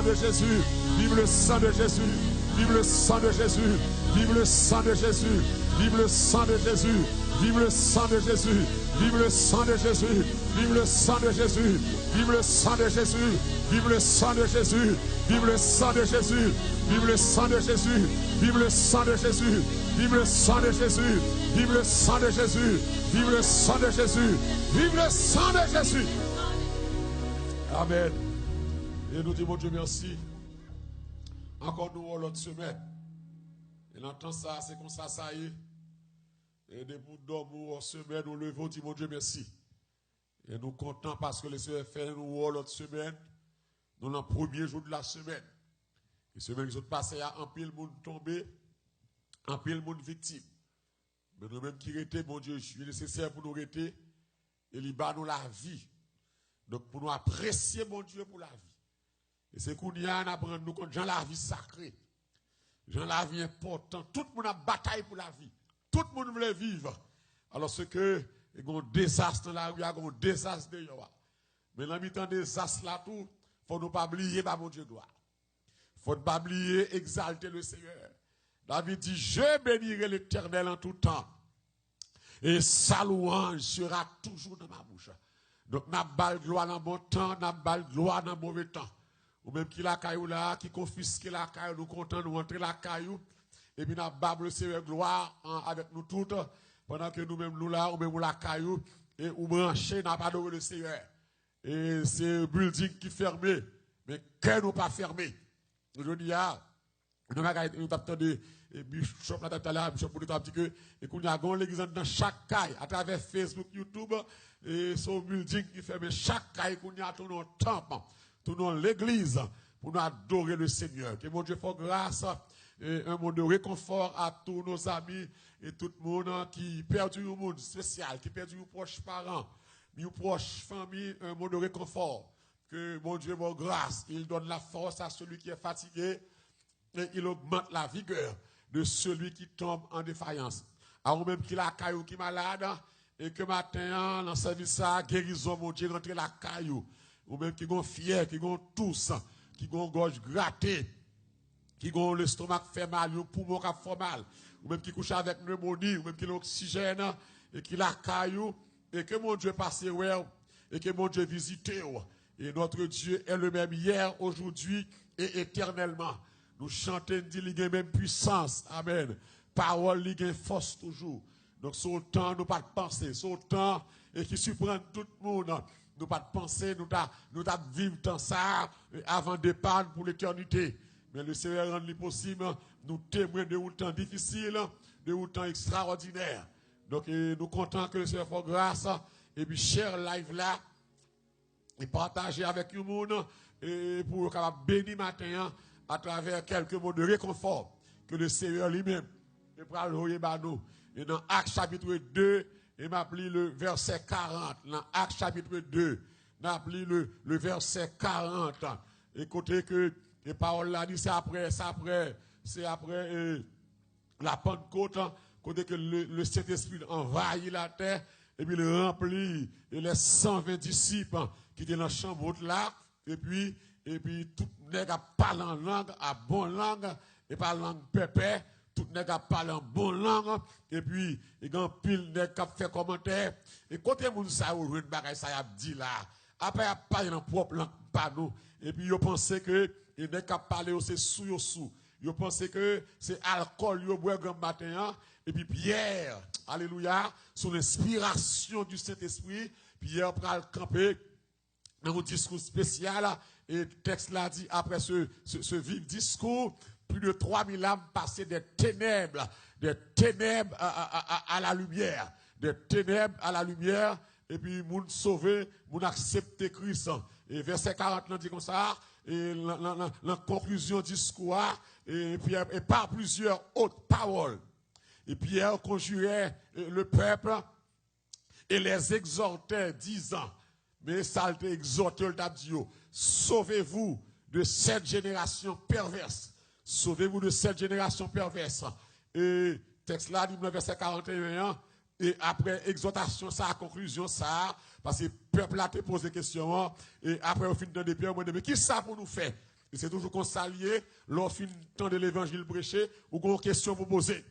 de Jésus. Vive le sang de Jésus. Vive le sang de Jésus. Vive le sang de Jésus. Vive le sang de Jésus. Vive le sang de Jésus. Vive le sang de Jésus. Vive le sang de Jésus. Vive le sang de Jésus. Vive le sang de Jésus. Vive le sang de Jésus. Vive le sang de Jésus. Vive le sang de Jésus. Vive le sang de Jésus. Vive le sang de Jésus. Vive le sang de Jésus. Vive le sang de Jésus. Amen. Et nous disons Dieu merci. Encore nous l'autre semaine. Et l'entend ça, c'est comme ça, ça y est. Et depuis dormir en semaine, nous levons, disons Dieu merci. Et nous contents parce que le Seigneur fait nous l'autre semaine. Nous le premier jour de la semaine. Et semaine qui s'est passée, il y a un pile monde tombé, un pile monde victime. Mais nous-mêmes qui étions, mon Dieu, il est nécessaire pour nous rester. Et il bat nous la vie. Donc pour nous apprécier, mon Dieu, pour la vie. Et c'est qu'on y a à apprendre nous quand Jean la vie sacrée. Jean la vie important. Tout le monde a bataille pour la vie. Tout le monde veut vivre. Alors ce que il y a un désastre dans la rue, il y a un désastre dehors. Mais dans le temps désastre là tout, il ne faut nous pas oublier par mon Dieu gloire. Il ne faut pas oublier exalter le Seigneur. David dit, je bénirai l'Éternel en tout temps. Et sa louange sera toujours dans ma bouche. Donc, n'a pas le gloire dans le bon temps, n'a pas le gloire dans le mauvais temps. Ou même qui la caillou là, qui confisque la caillou, nous comptons nous entrer la caillou. Et puis, n'a pas le Seigneur gloire avec nous toutes. Pendant que nous-mêmes nous là, ou même la caillou, et ou branché, n'a pas adoré le Seigneur. Et c'est un building qui est fermé. Mais que nous pas fermé. Je dis, nous avons des bishop là, tout à l'heure, bishop pour nous dit que, et qu'on y a l'église dans chaque caille, à travers Facebook, YouTube, et son building qui ferme chaque caille, qu'on y a tout nos temple, tout nos l'église, pour nous adorer le Seigneur. Que mon Dieu fasse grâce, et un mot de réconfort à tous nos amis, et tout le monde qui perd un monde spécial, qui perd un proche parent, une proche famille, un mot de réconfort. Que mon Dieu, mon grâce, il donne la force à celui qui est fatigué, et il augmente la vigueur de celui qui tombe en défaillance. Alors même qu'il a caillou qui est malade, et que matin, dans le service, guérison, mon Dieu, rentre la caillou. Ou même qui ont fier, qui ont tous, qui ont gorge grattée, qui ont l'estomac fait mal, le poumon qui fait mal, ou même qui couche avec pneumonie, ou même qui a l'oxygène, et qui la caillou, et que mon Dieu passe, et que mon Dieu visite. Et notre Dieu est le même hier, aujourd'hui et éternellement. Nous chantons, dit qu'il y a même puissance. Amen. Parole, il y a force toujours. Donc, c'est autant, nous pas de penser. C'est autant, et qui surprend tout le monde. Nous pas de penser, nous ta vivre dans ça, avant départ pour l'éternité. Mais le Seigneur rend possible, nous témoins de temps difficile, de temps extraordinaire. Donc, nous comptons que le Seigneur fasse grâce, et puis, cher live là, et partager avec tout le monde, et pour bénir matin, à travers quelques mots de réconfort que le Seigneur lui-même est prêt à nous. Et dans Actes chapitre 2, il m'a appelé le verset 40. Dans Actes chapitre 2, il m'a appelé le verset 40. Écoutez que les paroles là dit c'est après la Pentecôte, côté que le Saint-Esprit envahit la terre, et puis il remplit les 120 disciples qui étaient dans la chambre là, et puis tout nèg a parlé en langue, à bonne langue, et pas langue pépé, tout nèg a parlé en bonne langue, et puis il y a un pile nèg qui a fait commentaire, et côté moun sa ou une bagay ça y a dit là, après il a parlé dans propre langue pas nous, et puis yo pensé que il nèg a parlé c'est sous, yo pensé que c'est alcool yo boit grand matin, et puis Pierre, alléluia, sous l'inspiration du Saint-Esprit, Pierre pral camper dans un discours spécial. Et le texte là dit, après ce vif discours, plus de 3000 âmes passaient des ténèbres à la lumière. Des ténèbres à la lumière. Et puis, moun sauvé, moun accepté Christ. Et verset 40 là dit comme ça, et la conclusion du discours, et par plusieurs autres paroles. Et Pierre conjurait le peuple et les exhortait, disant, mais ça a exhorté le tabdio. Sauvez-vous de cette génération perverse. Sauvez-vous de cette génération perverse. Et texte là, dit verset 41, et après exhortation, ça, conclusion, ça, parce que le peuple a te posé des questions, et après, au fin de Pierre, mais qui ça pour nous faire? Et c'est toujours qu'on s'allie, lorsqu'on temps de l'évangile prêché, ou qu'on a une question pour poser.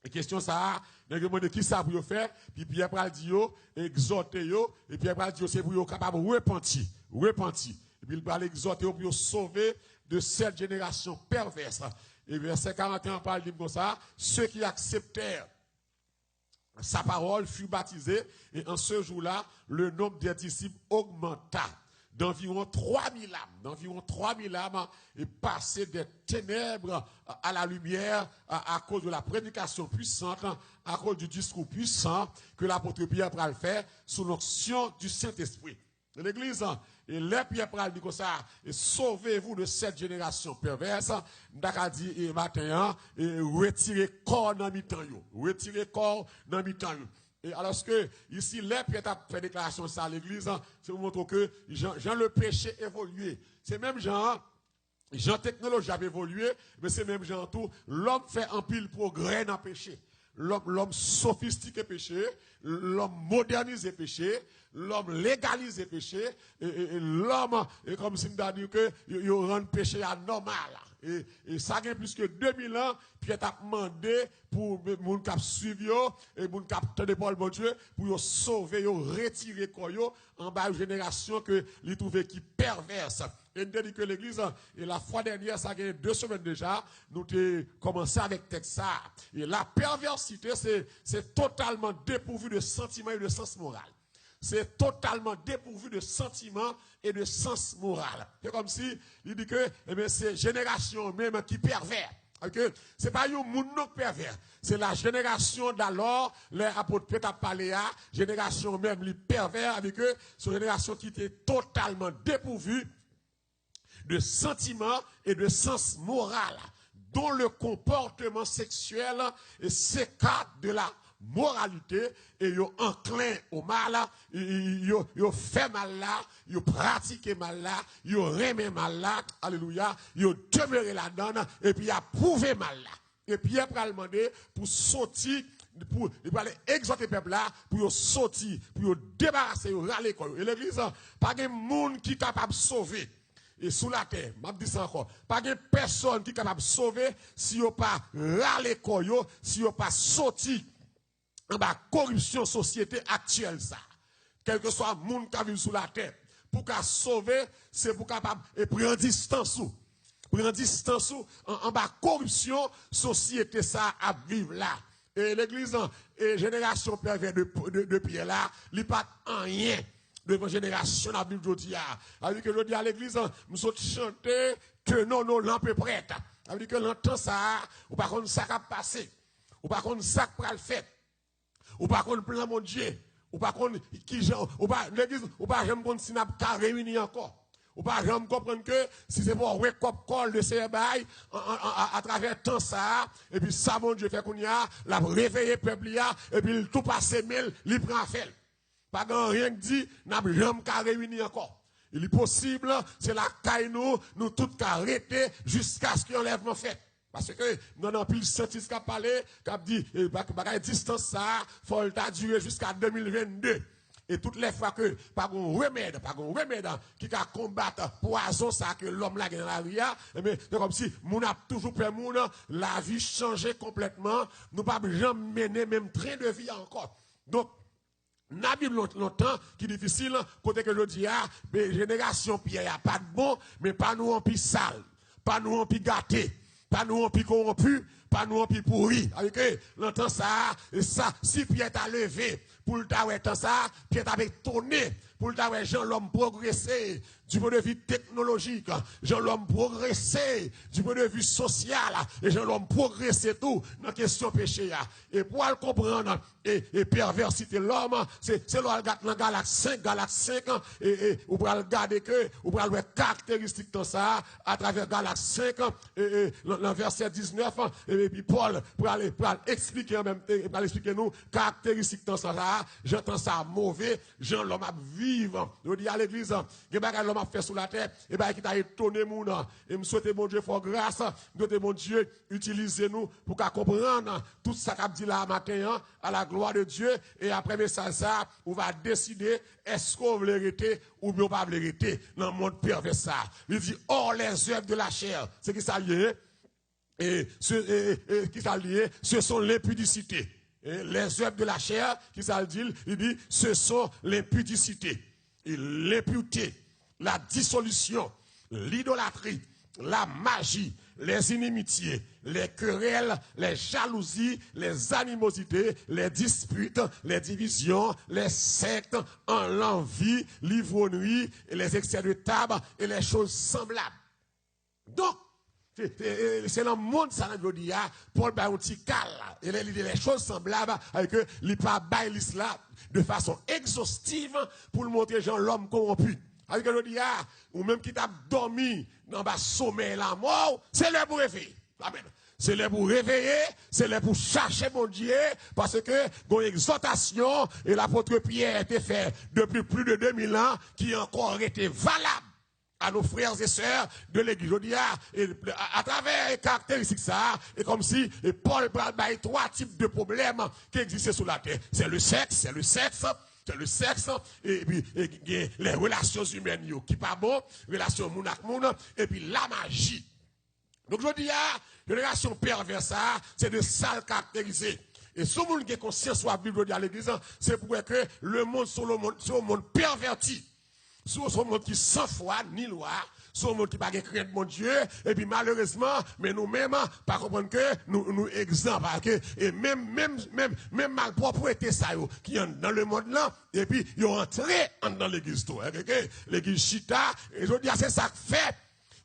Et question ça, on demande qui ça pour faire, puis Pierre pral dit yo, exhorter yo, et Pierre pral dit yo, c'est pour yo capable de repentir. Et puis il va l'exhorter pour sauver de cette génération perverse. Et verset 41 parle comme ça, ceux qui acceptèrent sa parole furent baptisés, et en ce jour-là, le nombre des disciples augmenta d'environ 3000 âmes. D'environ 3000 âmes est passé des ténèbres à la lumière à cause de la prédication puissante, à cause du discours puissant que l'apôtre Pierre va le faire sous l'onction du Saint-Esprit. L'église, et les Pierre pral dit comme ça, et sauvez-vous de cette génération perverse, d'aka dit, et matin, et retirez corps dans mi-temps, retirez corps dans mi-temps. Et alors que, ici, les Pierre a fait déclaration ça à l'église, c'est pour montrer que, Jean le péché évolué. C'est même Jean technologie a évolué, mais c'est même Jean tout, l'homme fait un pile progrès dans le péché. L'homme sophistiqué péché, l'homme modernisé péché, l'homme légalisé péché, et l'homme, et comme si on dit que, il rend le péché anormal. Et ça gagne plus que 2000 ans, Pierre t'a demandé pour moun k'ap suivre et moun k'ap tende Paul bon Dieu, pour sauver, retirer quoi en bas une génération que lui trouve qui perverse. Et nous dit que l'église, et la fois dernière, ça a gagné 2 semaines déjà, nous avons commencé avec texte ça. Et la perversité, c'est totalement dépourvu de sentiments et de sens moral. C'est totalement dépourvu de sentiments et de sens moral. C'est comme si, il dit que, c'est génération même qui pervers. Okay? C'est pas un monde pervers. C'est la génération d'alors, les apôtres Pierre a parlé à, génération même les pervers avec eux, c'est une génération qui était totalement dépourvue de sentiments et de sens moral, dont le comportement sexuel s'écarte de la moralité et yo enclin au mal, yo fait mal là, yo pratique mal là, yo remet mal là, alléluia, yo demeure là-dedans et puis a prouvé mal là. Et puis après il demander pour sortir pour aller exhorter peuple là pour sortir, pour débarrasser, râler quoi. Et l'église pas de monde qui est capable de sauver. Et sous la terre, je dis ça encore, pas de personne qui est capable de sauver si vous pas râler quoi, si vous pas sorti en bas corruption société actuelle ça. Quel que soit le monde qui vit sous la terre, pour qu'à sauver, c'est pour capable et prendre distance sous. Prendre distance sous en bas corruption société ça à vivre là. Et l'église et génération pervers de Pierre là, il n'y a pas rien devant génération à vivre aujourd'hui. Avec que je dis à l'église, nous sommes chanter que non lampe prête. Avec que l'entend ça, ou par contre ça qui a passé, ou par contre ça qui a le fait. Ou pas qu'on plan mon Dieu, ou pas qu'on qui gens, ou pas l'église, ou pas j'aime qu'on s'y n'a pas réuni encore. Ou pas j'aime comprendre que si c'est pour wake up call de ces bails à travers temps ça, et puis ça mon Dieu fait qu'on y a, la réveiller peuple et puis tout passer mail, il prend fait. Pas grand rien que dit, n'a jamais qu'à réunir encore. Il est possible, c'est la caille nous tout qu'à arrêter jusqu'à ce qu'il enlèvement fait. Parce que nous avons plus de scientifiques qui ont parlé, qui ont dit, la distance, ça, faut durer jusqu'à 2022. Et toutes les fois que, pas un remède, qui a combattre poison, ça, que l'homme l'a dans la ria, mais c'est comme si, nous a toujours peur, la vie changé complètement, nous pas jamais mener même train de vie encore. Donc, n'a pas longtemps qui est difficile, côté que je dis, mais génération Pierre, il n'y a pas de bon, mais pas nous en plus sale, pas nous en plus gâté. Pas nous en plus corrompu, pas nous en plus pourri. Avec l'entend ça, et ça, si Pierre t'a levé, pour le temps ça, Pierre t'a tourné, pour le temps Jean l'homme progressé, du point de vue technologique, Jean l'homme progressé, du point de vue social, et Jean l'homme progressé tout, dans la question péché. Et pour le comprendre, et perversité l'homme, c'est l'homme dans la galaxie 5, et vous pouvez regarder que, vous pouvez voir caractéristiques de ça, à travers galaxie 5, et le verset 19, et puis Paul, pour aller expliquer en même temps, pour expliquer nous, caractéristiques de ça, j'entends ça mauvais, Jean l'homme à vivre, je dis à l'église, il y a l'homme a fait sur la terre, et bien, qui t'a étonné, mouna. Et me souhaite, bon Dieu, fort grâce, de bon Dieu, utilisez-nous pour qu'à comprendre tout ça qu'a dit là matin, à la gloire de Dieu, et après message ça, on va décider, est-ce qu'on veut l'arrêter ou bien on va l'arrêter dans le monde pervers ça. Il dit, or les œuvres de la chair, c'est qui ça lié, qui ça lié, ce sont l'impudicité. Les œuvres de la chair, qui ça dit, il dit, ce sont l'impudicité, l'impureté, la dissolution, l'idolâtrie, la magie, les inimitiés, les querelles, les jalousies, les animosités, les disputes, les divisions, les sectes, en l'envie, l'ivrognerie, les excès de tabac et les choses semblables. Donc, c'est dans le monde, ça, je dis, Paul a un petit cal, et les choses semblables, avec que il pas bail là de façon exhaustive pour le montrer gens l'homme corrompu. Avec que je dis, ou même qui t'a dormi dans le sommeil la mort, c'est là pour réveiller. Amen. C'est là pour réveiller, c'est là pour chercher mon Dieu, parce que une exhortation, et l'apôtre Pierre a été fait depuis plus de 2000 ans, qui a encore été valable à nos frères et sœurs de l'église. Je dis, à travers les caractéristiques ça, et comme si Paul parle de 3 types de problèmes qui existaient sur la terre. C'est le sexe, et puis les relations humaines qui pas bon, relations moun ak moun, et puis la magie. Donc je dis, les relations perverses, c'est de ça caractérisé. Et ce monde qui est conscient sur la Bible à l'église, c'est pour que le monde soit un monde perverti. Sur ce monde qui sans foi ni loi, sur ce monde qui n'a pas crainte mon Dieu, et puis malheureusement, mais nous-mêmes, pas comprendre que nous exemples, et même malpropreté ça, qui est dans le monde là, et puis ils ont entré dans l'église, l'église Chita, et je dis, c'est ça que fait,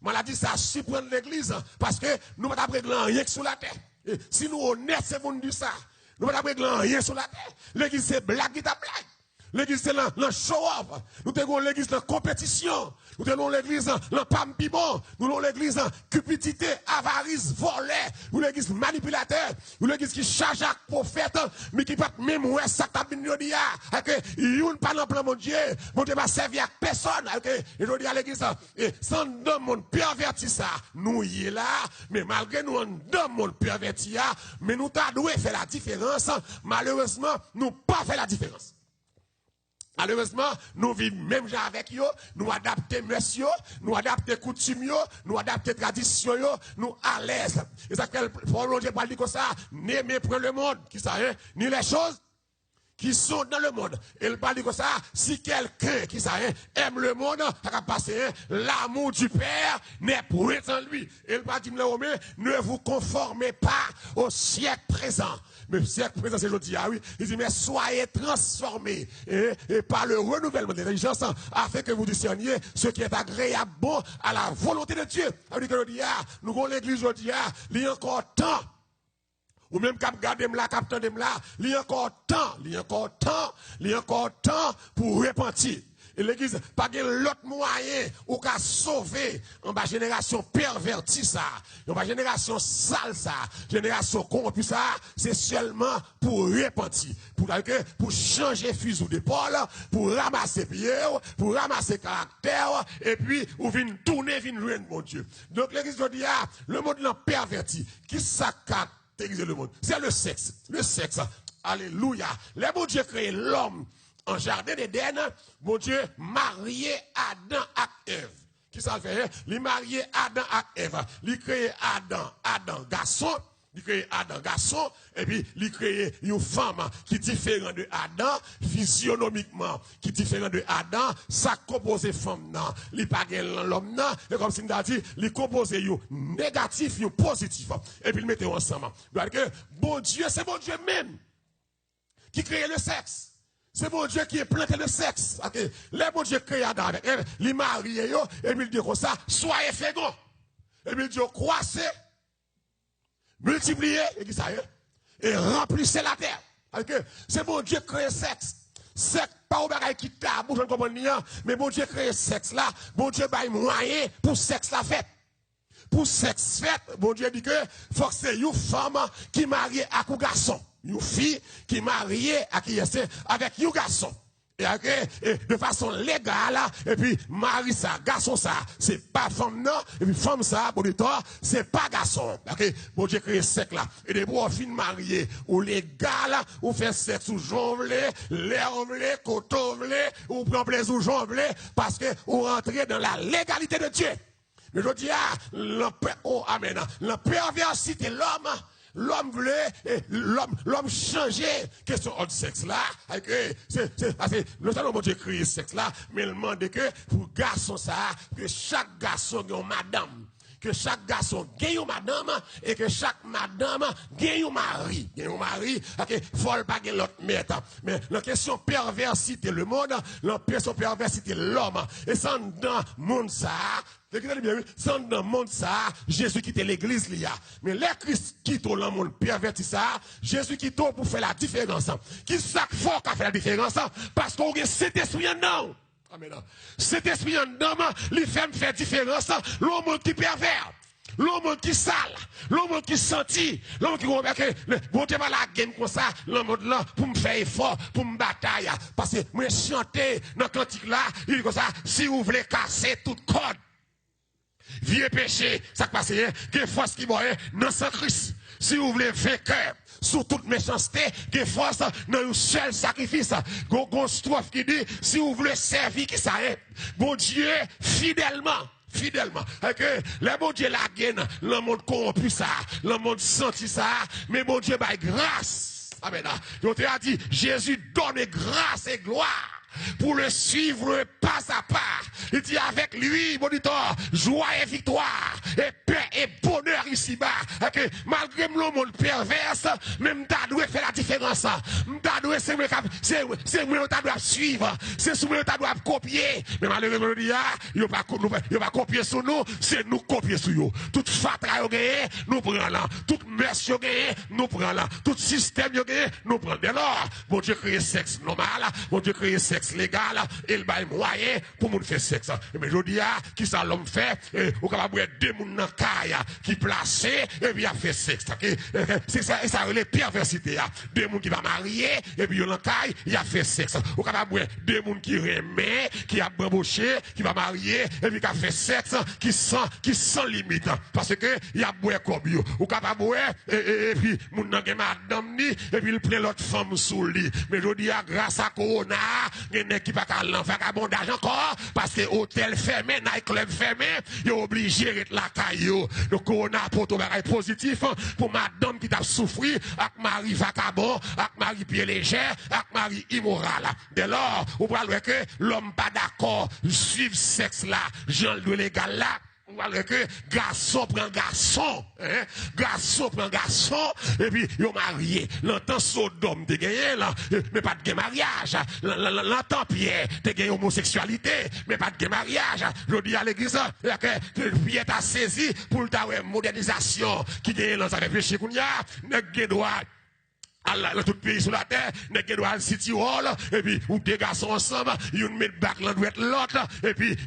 maladie, ça surprend l'église, parce que nous ne pouvons pas régler rien sur la terre. Et si nous honnêtes, c'est pour nous dire ça. Nous ne pouvons pas régler rien sur la terre. L'église, c'est blague qui t'a blague. L'église, c'est le show-off. Nous avons l'église de compétition. Nous avons l'église de pampibon. Nous avons l'église de cupidité, avarice, volet. Nous avons l'église manipulateur. Nous avons l'église qui charge à prophète, mais qui peut même ouais, ça t'a bien dit. Il n'y a pas plan mon Dieu. Mon Dieu va servir à personne. Et je dis à l'église, sans deux monde perverti ça, nous y est là. Mais malgré nous, deux monde perverti, mais nous t'avons fait la différence. Malheureusement, nous pas fait la différence. Malheureusement, nous vivons même genre avec eux, nous adaptons messieurs, nous adaptons coutumes, nous adaptons traditions, nous à l'aise. Et ça fait Paul Dieu parle comme ça, n'aimez point le monde, qui ça, ni les choses qui sont dans le monde. Et il parle comme ça, si quelqu'un qui ça, aime le monde, ça va passer, l'amour du Père n'est point en lui. Et il parle, ne vous conformez pas au siècle présent. Mais le siècle présent, c'est aujourd'hui, oui. Il dit, mais soyez transformés et par le renouvellement de l'intelligence, afin que vous discerniez ce qui est agréable, bon, à la volonté de Dieu. Nous avons l'église aujourd'hui, il y a encore temps. Ou même cap garder là, cap tendem là, il y a encore temps pour repentir. Et l'église, pas de l'autre moyen ou qu'à sauver en bas génération pervertie ça, en bas génération sale ça, génération corrompue ça, c'est seulement pour repentir, pour changer fusil d'épaule, pour ramasser pied, pour ramasser caractère, et puis, ou vin tourner, vin ruiner mon Dieu. Donc l'église dit, le monde l'a perverti. Qui ça le monde? C'est le sexe. Le sexe. Alléluia. Les bon Dieu créé l'homme en jardin d'Éden. Bon Dieu marié Adam et Ève. Qui ça fait? Il marié Adam et Ève. Il créé Adam garçon. Il crée Adam garçon, et puis il crée une femme qui est différente de Adam, physionomiquement, qui est différente de Adam, ça compose femme, non. Il pas l'homme, non, et comme si on dit, il compose une négatif, une positif, et puis il mettait ensemble. Donc, bon Dieu, c'est bon Dieu même qui crée le sexe. C'est bon Dieu qui est planté le sexe. Okay. Les bon Dieu crée Adam avec Ève, il marie, et puis il dit comme ça, soyez féconds. Et puis il dit, croissez. Multipliez, et remplissez la terre. C'est bon Dieu créé sexe. Sexe, pas au bagage qui tabou, je ne comprends pas, mais bon Dieu créé sexe là, bon Dieu baille moyen pour sexe la fête. Pour sexe fête, bon Dieu dit que faut que c'est une femme qui marie avec un garçon. Une fille qui marie avec un garçon. et de façon légale, et puis mari ça, garçon ça, c'est pas femme non, et puis femme ça, pour le temps, c'est pas garçon. Ok, bon Dieu crée sexe là, et des beaux filles mariés, ou légal, ou fait sexe, ou jonglé, l'air vlé, coton vlé, ou prend plaisir ou jonglé, parce que vous rentrez dans la légalité de Dieu. Mais je dis, oh amen, la perversité, l'homme voulait, l'homme changeait, question de sexe là, le salon bon Dieu créé sexe là, mais il demande que pour garçon ça, que chaque garçon ait une madame, que chaque garçon gagne une madame, et que chaque madame gagne un mari. Gagne un mari, ok, faut pas gagner l'autre maître. Mais la question perversité, le monde, la question perversité, l'homme, et ça dans le monde ça, sans dans le monde ça, Jésus quitte l'église là. Mais les Christ quitte le monde perverti ça, Jésus quitte pour faire la différence. Qui sac fort qui fait la différence? Parce qu'on a cet esprit non. Amen. Cet esprit en homme, il fait différence. L'homme qui pervers, l'homme qui sale, l'homme qui senti, l'homme qui comprend que bon Dieu va la game comme ça, l'homme là pour me faire effort, pour me batailler. Parce que moi chanter dans le cantique là, il dit comme ça, si vous voulez casser toute corde, vieux péché, ça passe, que force qui boit dans ce Christ. Si vous voulez vainqueur sous toute méchanceté, que force dans un seul sacrifice. Gon strophe qui dit, si vous voulez servir, qui ça est, bon Dieu, fidèlement. Que le bon Dieu la gaine, le monde corrompu ça, le monde senti ça, mais bon Dieu, bah, grâce. Amen. Donc, il a dit, Jésus donne grâce et gloire pour le suivre pas à pas. Il dit avec lui, bon dit, joie et victoire, et paix et bonheur ici-bas. Okay? Malgré le monde perverse, même t'as dû faire la différence. T'as dû, c'est moi qui dois suivre, c'est sous moi qui dois copier. Mais malheureusement, il n'y a pas copier sur nous, c'est nous copier sur eux. Toute fatra gagné, nous prenons là. Toute messe gagné, nous prenons là. Tout système gagné, nous prenons. Dès lors, bon Dieu crée sexe normal, bon Dieu crée sexe légal, il va moyen pour nous faire sexe. Mais je dis, qui ça l'homme fait, ou capable de deux moun nan kaya qui placé, et puis il a fait sexe. C'est ça, ça les perversité. Deux moun qui va marier, et puis il a fait sexe. Ou capable de deux moun qui remet, qui a bambouché, qui va marier, et puis qui a fait sexe, qui sans limite. Parce que il a boire comme yo. Ou capable et puis moun nan gen madame ni, et puis il prend l'autre femme sous lui. Mais je dis, grâce à Corona, il y a qui va faire un bon d'argent encore, parce que hôtel fermé, nightclub fermé, il est obligé de la caillou. Donc on a pour tout bagage positif pour madame qui t'a souffri, avec mari vagabond, avec mari pied léger, avec mari immoral. Dès lors, on voit que l'homme pas d'accord, suivre sexe là, Jean le légal là. On voit que garçon prend garçon, hein? Garçon prend garçon, et puis ils ont marié. L'entend Sodome, t'es gagné là, mais pas de mariage. L'entend Pierre, t'es gagné homosexualité, mais pas de mariage. Je dis à l'église, Pierre t'a saisi pour ta modernisation qui gagne dans sa réflexion qu'on y a, n'est droit. Allah, tout pays sur la terre, n'est que doit City Hall, et puis, ou deux garçons ensemble, ils mettent back l'autre, et puis,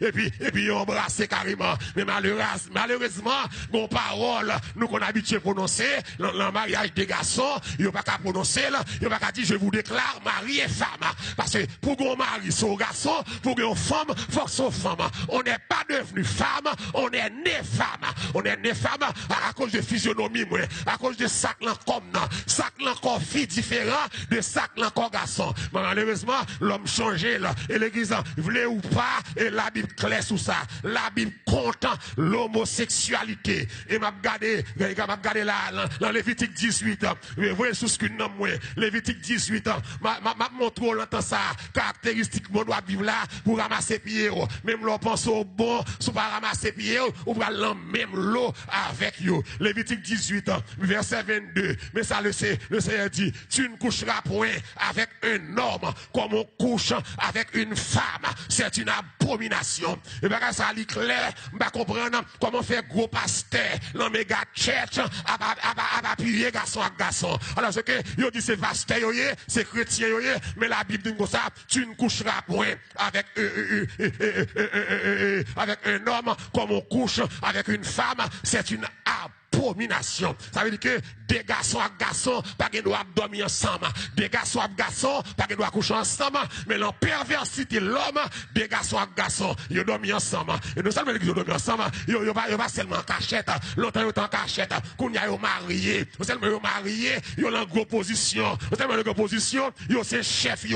ils embrassent carrément. Mais malheureusement, mon parole, nous qu'on a habitué à prononcer, le mariage des garçons, ils n'ont pas qu'à prononcer, ils n'ont pas qu'à dire, je vous déclare mari et femme. Parce que, pour qu'on marie son garçon, pour qu'on femme, faut que son femme. On n'est pas devenu femme, on est né femme. On est né femme à cause de physionomie, à cause de sac comme sac comme fille différent de ça que l'encore garçon. Mais malheureusement, l'homme changé là. Et l'église, voulait ou pas, et la Bible claire sur ça. La Bible compte l'homosexualité. Et m'a regardé là, dans Lévitique 18, vous voyez sous ce que nous moi. Lévitique 18, m'a montré l'entend ça, caractéristique, mon doit vivre là, pour ramasser pieds. Même l'on pense au bon, sous pas ramasser pieds, ou va même l'eau avec vous. Lévitique 18, verset 22. Mais ça le Seigneur dit, tu ne coucheras point avec un homme comme on couche avec une femme. C'est une abomination. Et bien, ça lit clair, on va comprendre comment faire gros pasteur dans méga church, à appuyer garçon à garçon. Alors, ce que, yo dit c'est pasteur, c'est chrétien, mais la Bible dit comme ça, tu ne coucheras point avec un homme comme on couche avec une femme. C'est une abomination. abomination. Ça veut dire que des garçons à garçons, pas qu'ils doivent dormir ensemble. Des garçons à garçons, pas qu'ils doivent coucher ensemble. Mais la perversité, l'homme, des garçons à garçons, ils dorment ensemble. Et non seulement ils dorment ensemble, ils ne pas seulement en cachette. Longtemps ils sont en cachette. Quand ils sont mariés, non seulement ils sont mariés, ils ont en gros position. Non seulement en gros position, ils ont ses chefs,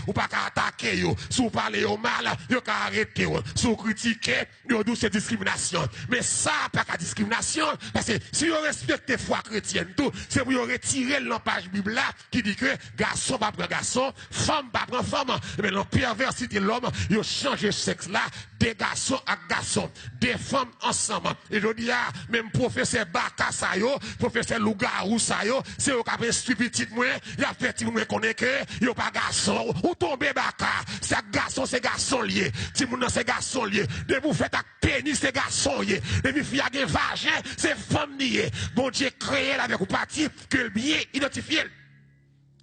ou pas qu'à attaquer, si vous parlez au mal, ils ont qu'à arrêter. Si vous critiquez, ils ont c'est discrimination. Mais ça, pas qu'à discrimination, parce que si vous respectez foi chrétienne, c'est pour retirer l'empage Bible là qui dit que garçon pas prendre garçon, femme pas prendre femme. Mais la perversité de l'homme, il a changé sexe là, des garçons à garçons, des femmes ensemble. Et je dis, même professeur Baka sa yo, professeur Lougarou sa yo, c'est au cap stupide moi, il a fait moi connaît que il a pas garçon, ou tomber Baka, c'est garçon lié, si moun c'est garçon lié, de vous faites avec pénis c'est garçon lié, de vous fille avec vagin, c'est femme lié. Bon Dieu créé avec ou parti que le bien identifié.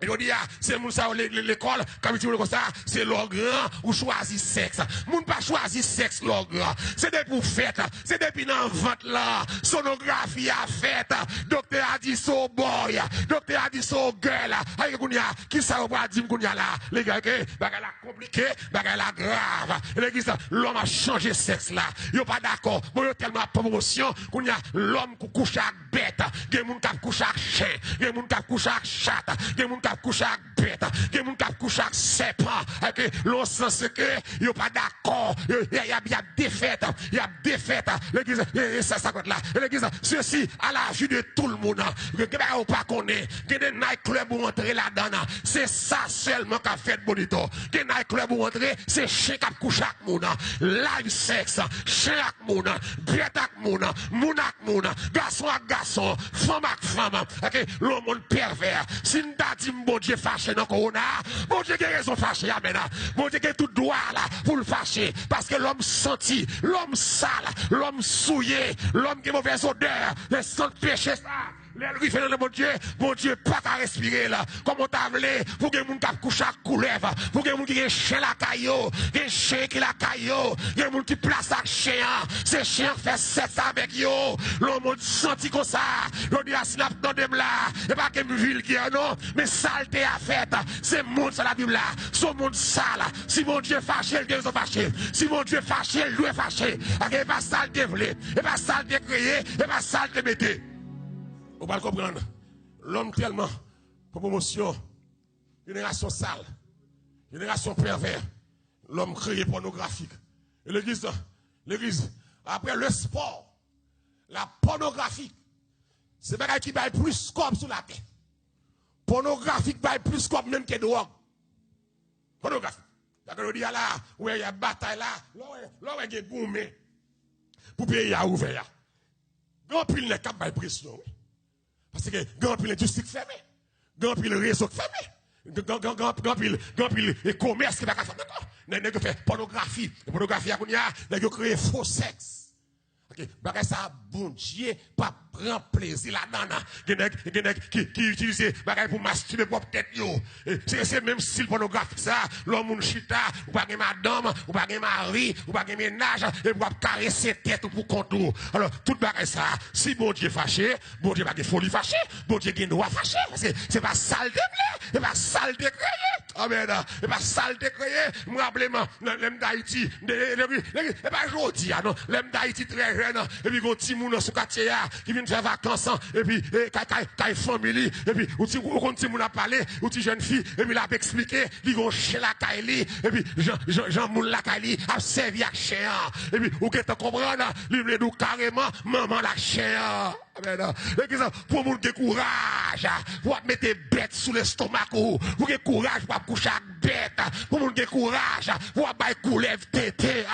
Et on dit, c'est moun ça l'école, comme tu veux comme ça, c'est l'organ ou choisi sexe. Moun pas choisi sexe l'organ. C'est depuis pour fête, c'est depuis dans vente là, sonographie à fête, docteur a dit so boy, docteur a dit so girl. Aïe kounya, qui ça va dire kounya là, les gars que bagay la compliqué, bagay la grave. Et les gars, l'homme a changé sexe là. Yo pas d'accord. Bon yo tellement promotion, kounya l'homme couche avec bête, gen moun k'ap couche avec chien, gen moun k'ap couche avec chat, gen moun couche avec bête, il y a couche avec serpent, avec l'on sens que il n'y a pas d'accord, il y a défaite, il y a défaite, l'église, ça là, l'église, ceci à la vue de tout le monde, que vous pas connaître, que des nightclubs ou entrer là-dedans, c'est ça seulement qu'a fait bonito, que nightclub ou entrer, c'est chien qui couche avec monde, live sexe, chien avec monde, bête avec monde, monde avec monde, garçon avec garçon, femme avec femme, avec le monde pervers, si nous dit bon Dieu fâché dans le corona, bon Dieu qui a raison fâché, amen. Bon Dieu qui a tout droit là pour le fâcher, parce que l'homme senti, l'homme sale, l'homme souillé, l'homme qui a mauvaise odeur, les sang péché ça. Les fait dans le bon Dieu, pas qu'à respirer là. Comme on t'a voulu, pour que les gens qui couchent à couleuvre, pour que les gens qui ont chien la caillou, des chiens qui la caillou, des gens qui placent à chien, ces chiens fait sexe avec yo, l'homme senti comme ça, l'on dit à snap dans des là, et pas que vulgaire non, mais saleté à fête, c'est monde sur la Bible là, son monde sale, si mon Dieu fâché, ils sont fâchés, si mon Dieu fâché, lui est fâché, et pas saleté voulé, et pas saleté créé, et pas saleté mettez. On va le comprendre. L'homme tellement, pour promotion, génération sale, génération pervers, l'homme créé pornographique. Et l'église, après le sport, la pornographie, c'est bagay qui baille plus scope sur la terre. Pornographique baille plus scope même que drogue. Pornographique. D'accord, on dit là, où il y a bataille là, là où il y a gourmet, pour payer à ouvert. Grand pile n'est pas de pression. Parce que grand pile industrie fermée, grand pile réseau fermé, grand pile commerce qui va faire d'accord. N'est que fait pornographie, pornographie à Kounia, n'est que créer faux sexe. OK, bagay ça bon Dieu pas prend plaisir là-dedans. Qui utilise bagay pour masturber propre tête yo. C'est même style pornographique ça, l'homme chita, ou pas madame, ou pas mari, ou pas ménage et pour caresser tête pour contour. Alors tout bagay ça, si bon Dieu fâché, bon Dieu pas de folie fâché, bon Dieu qui doit fâché parce que c'est pas sale de blé, c'est pas sale de créé. Amen. C'est pas sale de créé. Moi rappelez-moi l'homme d'Haïti, et pas jodi non, l'homme d'Haïti très jeune et puis go ti moun sur quartier qui vient faire vacances et puis kay famille et puis ou ti moun a parlé ou ti jeune fille et puis là expliquer li gon chien la kay li et puis Jean moun la kay li a servi ak chien et puis ou que tu comprendre li vle dou carrément maman la chien. Pour moun ge courage, pour mettre bête sous l'estomac, pour ge courage pour coucher avec bête, pour moun ge courage pour bay coulev tété,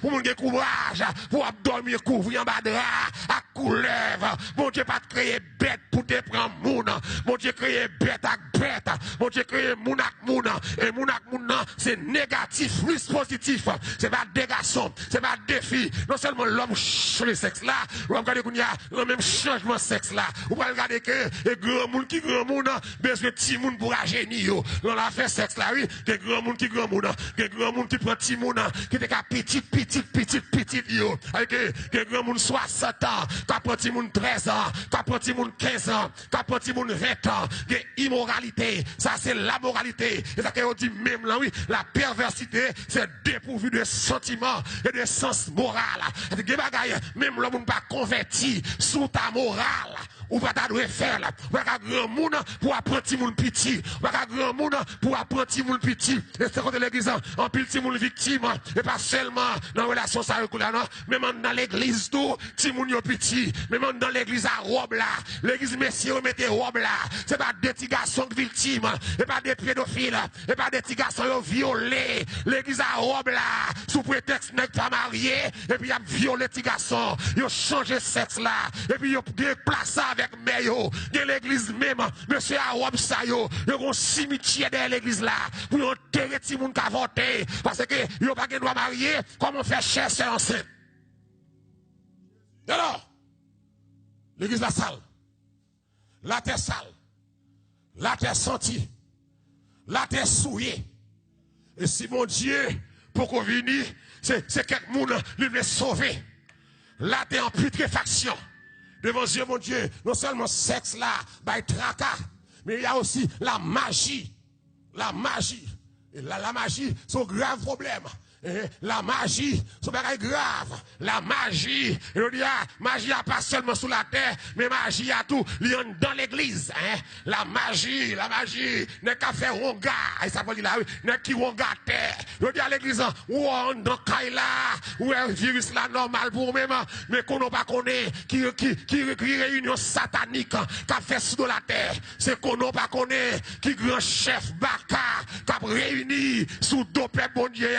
pour moun ge courage pour dormir couvrir en bas de à coulev. Mon Dieu pas créer bête pour te prendre moun. Mon Dieu créer bête avec bête. Mon Dieu créer moun ak moun et moun ak moun c'est négatif plus positif. C'est pas des garçons, c'est pas des filles. Non seulement l'homme le sexe là, l'homme regarder qu'on y a le même changement sexe là. Ou pas regarder que grand monde qui grand monde besoin petit monde pour agir yo. On a fait sexe là oui, que grand monde qui grand monde, que grand monde qui prend petit monde, qui était petit, yo. Avec que grand monde 60 ans, qui prend petit monde 13 ans, qui prend petit monde 15 ans, qui prend petit monde 20 ans, que immoralité, ça c'est la moralité. Et ça qu'on dit même là, oui, la perversité, c'est dépourvu de sentiments et de sens moral. Même l'homme pas converti sous ta morale. Ou pas ta faire là. Ou pas grand monde pour apprendre petit monde petit. Ou pas grand monde pour apprendre petit monde petit. Et c'est quand l'église en pile petit monde victime. Et pas seulement dans la relation ça non. Même dans l'église tout, petit monde petit. Même dans l'église à robe là. L'église messieurs mettez robe là. C'est pas des petits garçons victimes. Et pas des pédophiles. Et pas des petits garçons violés. L'église à robe là. Sous prétexte n'est pas marié. Et puis il y a violé petits garçons. Ils ont changé sexe là. Et puis ils ont déplacé avec Meyo, de l'église même, monsieur Arob Sayo, il y a un cimetière dans l'église là, pour enterrer tout le monde qui a voté, parce que il n'y a pas de droit marier, comme on fait cher, c'est enceinte. Alors, l'église la sale, la terre sale, la terre sentie, la terre souillée. Et si mon Dieu, pour qu'on vienne, c'est quelqu'un qui veut sauver. La terre en putréfaction. Devant Dieu, mon Dieu, non seulement sexe là, bah, tracas, mais il y a aussi la magie. La magie. Et la magie, c'est un grave problème. Et la magie, c'est un grave. La magie, magie a pas seulement sur la terre, mais magie a tout, dans l'église. Hein? La magie, n'est qu'à faire ronga. Et ça veut dire là, n'est qui ronga terre. Je dis à l'église, ou on dans Kaila, ou un virus là normal pour même, mais qu'on n'a pas connu, qui réunion satanique, qui a fait sur la terre. C'est qu'on n'a pas connu, qui grand chef Baka, qui a réuni sous deux peuples bon Dieu.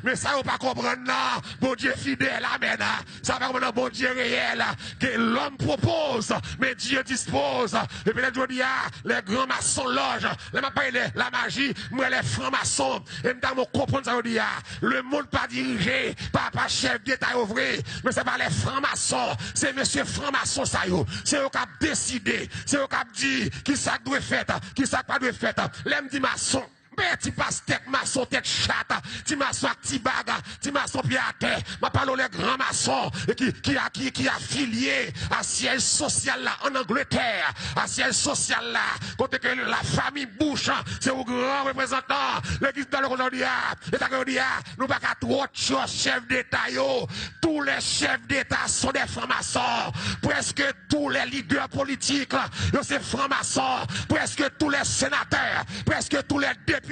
Mais ça, on pas comprendre, non. Bon Dieu fidèle, amen. Ça va comprendre, bon Dieu réel. Que l'homme propose, mais Dieu dispose. Et puis, je dis, les grands maçons loges, la magie, moi, les francs-maçons. Et nous comprendre ça, je dis, le monde pas dirigé par chef d'État vrai, mais c'est pas les francs-maçons. C'est monsieur franc-maçon, ça, c'est eux qui ont décidé. C'est eux qui ont dit qui ça doit faire, qui ça pas doit faire. L'aime dit maçon. Mais tu passes tête maçon, tête chatte, tu maçon petit baga, tu maçon pied à terre, ma parole les grands maçons qui a affilié à siège social là en Angleterre, à siège social là, côté que la famille Bush, c'est au grand représentant, l'église dans aujourd'hui, et t'as dit, nous pas qu'à trop chefs d'État, tous les chefs d'État sont des francs-maçons, presque tous les leaders politiques, c'est francs-maçons, presque tous les sénateurs, presque tous les députés,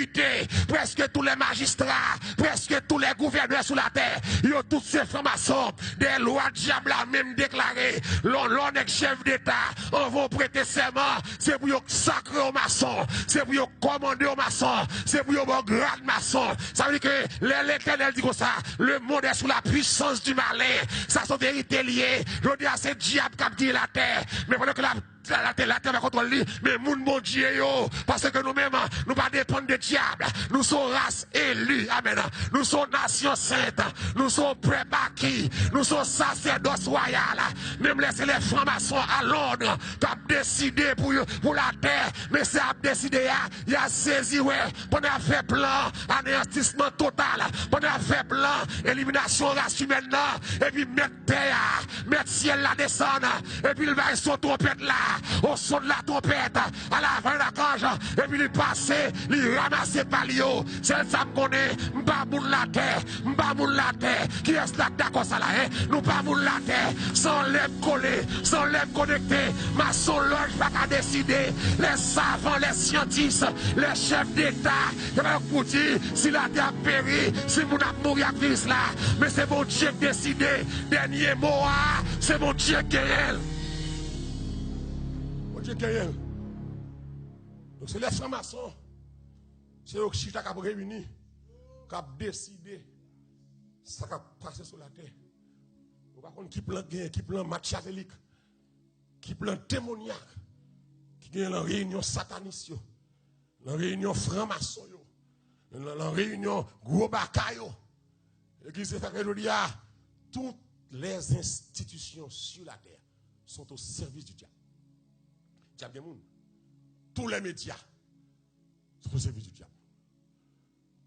presque tous les magistrats, presque tous les gouverneurs sur la terre, ils ont tous ces francs-maçons, des lois diables même déclarées, l'on est chef d'État, on va prêter serment, c'est pour sacrer aux maçons, c'est pour commander aux maçons, c'est pour grade maçon. Ça veut dire que l'Éternel dit comme ça, le monde est sous la puissance du malin, ça sont vérités liées, je dis à ces diables qui ont dit la terre, mais pendant que la terre va contrôler, mais mon Dieu, parce que nous-mêmes, nous ne dépendons pas des diables. Nous sommes race élue, amen. Nous sommes nation sainte, nous sommes pré-bâtis, nous sommes sacerdoce royal. Même laisser les francs-maçons à Londres, qui ont décidé pour la terre, mais c'est à décider, il a saisi, ouais, pendant à faire plan, anéantissement total, pendant à faire plan, élimination race humaine, et puis mettre terre, mettre ciel là descendre, et puis il va son trompette là. Au son de la trompette, à la fin de la cage, et puis il passe, il ramasse palio. C'est ça me connaît, m'pas moun la terre, qui est là d'accord ça là, hein? Nous pas moun la terre, sans lèvres collées, sans lèvres connectées, ma son loge pas qu'à décider, les savants, les scientifiques, les chefs d'État, et bien pour dire, si la terre périt, si mon a mouru à Christ là, mais c'est mon Dieu qui décide, dernier mot, c'est mon Dieu qui est. Donc c'est les francs-maçons, c'est eux qui ont réuni, qui ont décidé ça qui a passé sur la terre. Par contre, qui plan gain, qui plan machiavélique, qui plan démoniaque, qui gagne la réunion sataniste, la réunion franc-maçon, la réunion gros bakayo. L'église fait que nous toutes les institutions sur la terre sont au service du diable. Tous les médias sont au service du diable.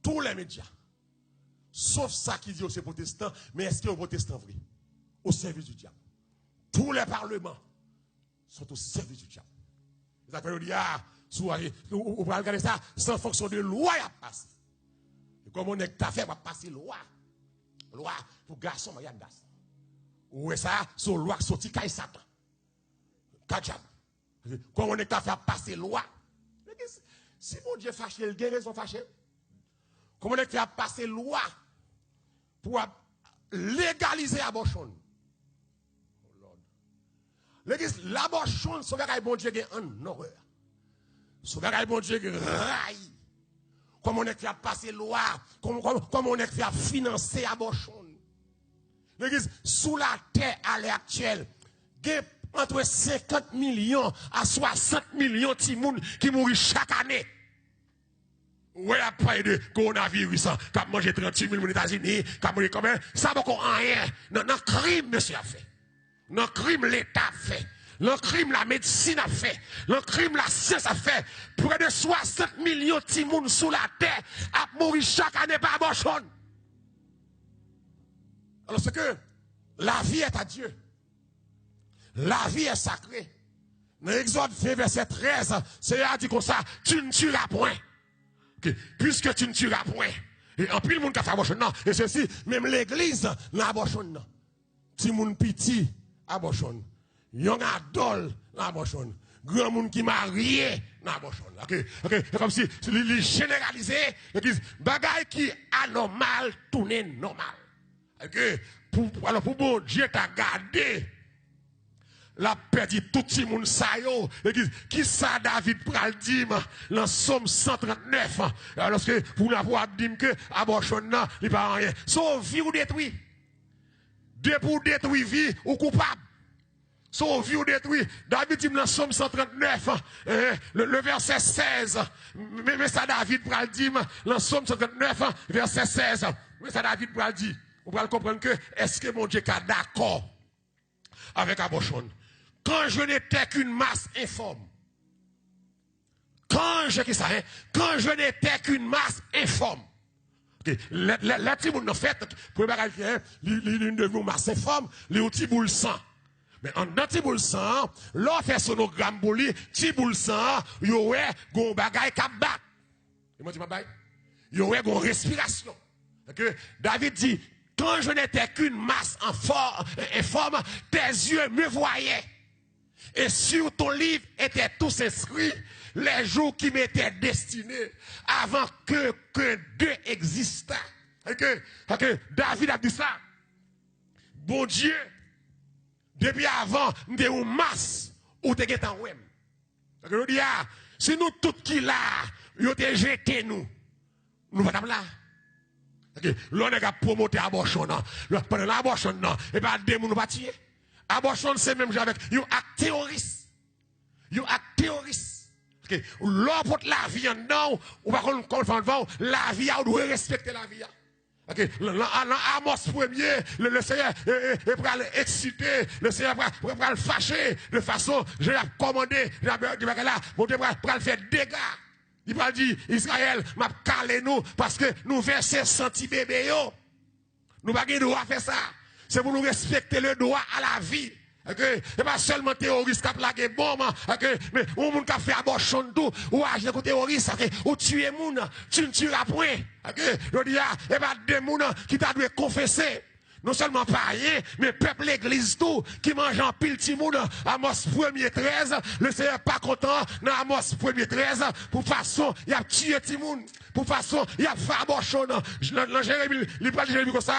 tous les médias, sauf ça qui dit aux protestants, mais est-ce qu'il y a un protestant vrai? Au service du diable. Tous les parlements sont au service du diable. Les affaires de vous pouvez regarder ça, sans fonction de loi, il y a passé. Et comme on est fait, va passer loi. Loi pour garçon, il y a une garçon. Ou ça, sur loi sorti Kaï Satan. Kajab. Comme on est fait passer loi. Si mon Dieu fâché, il a raison fâché. Comme on est fait passer loi pour légaliser l'abortion. L'église, l'abortion, c'est vrai que bon Dieu est en horreur. C'est vrai que bon Dieu est raille. Comme on est fait passer loi, comme on est fait financer l'abortion. L'église, sous la terre à l'heure actuelle, il y a entre 50 millions à 60 millions de gens qui mourent chaque année. Ouais, après de coronavirus, qui a mangé 38 000 aux États-Unis, qui a mangé combien? Ça va qu'on rien. Non, crime, monsieur a fait. Non, crime, l'État a fait. Le crime, la médecine a fait. Le crime, la science a fait. Près de 60 millions de gens sous la terre à mourir chaque année par abortion. Alors, c'est que la vie est à Dieu. La vie est sacrée. Dans Exode 20, verset 13, c'est là dit comme ça, tu ne tueras point. Okay. Puisque tu ne tueras point. Et en plus, le monde qui a fait abortion, non. Et ceci, même l'église, l'abortion, non. Si moun piti, abortion. Young adult, l'abortion. Grand monde qui marié, l'abortion. Ok. Comme si, il généralisé, bagay qui anormal, tourner normal. Ok. Alors, pour bon Dieu, t'as gardé. La perdu tout le monde sa yo. Qui ça David pral dire dans Somme 139 alors que pour l'avoir dit que abortion non, il pas rien. Sauf vie ou détruit. Dieu pour détruire vie ou coupable. Sauf vie ou détruit. David dit dans Somme 139 le verset 16. Mais ça David pral dire dans Somme 139 verset 16. Mais ça David pral dire. On va comprendre que est-ce que mon Dieu est d'accord avec abortion? Quand je n'étais qu'une masse informe. Quand je n'étais qu'une masse informe. La tribu en fait, pour l'une de vous masse informe, les outils boule sang. Mais en petit boule sang, l'on fait sonogramme pour lui, petit boule sang, yo ouais, gon bagay kap bat. Et moi, tu m'as bail? Yo ouais, gon respiration. David dit, quand je n'étais qu'une masse informe, tes yeux me voyaient. Et sur ton livre étaient tous inscrits les jours qui m'étaient destinés avant que Dieu existât. David a dit ça. Bon Dieu, depuis avant, nous avons une masse où tu es en web. Si nous tous qui là, nous avons jeté nous ne sommes pas là. L'on a promoté l'abortion. Pendant l'abortion, et pas des gens nous pas tuer. Abortion, c'est même avec un acte terroriste. Un acte terroriste. L'homme pour la vie, non, ou pas qu'on la vie, on doit respecter la vie. Amos 1er, le Seigneur est prêt à l'exciter, le Seigneur est prêt à le fâcher, de façon, je l'ai commandé, mon Dieu prêt à le faire dégâts. Il va dire, Israël, m'a calé nous, parce que nous versons senti bébé yo. Nous pas de droit à faire ça. C'est pour nous respecter le droit à la vie. Et pas seulement terroriste qui a plagué bombe, mais ou moun qui a fait abortion tout, ou agir comme terroriste, ou tuer moun, tu ne tueras point. Je dis, et pas des moun qui t'a dû confesser. Non seulement pas rien, mais peuple l'église tout, qui mange en pile petit monde, Amos 1er 13, le Seigneur pas content, dans Amos 1er 13, pour façon, il a tué petit monde, pour façon, il a fait abortion, dans Jérémie, il pas Jérémie comme ça,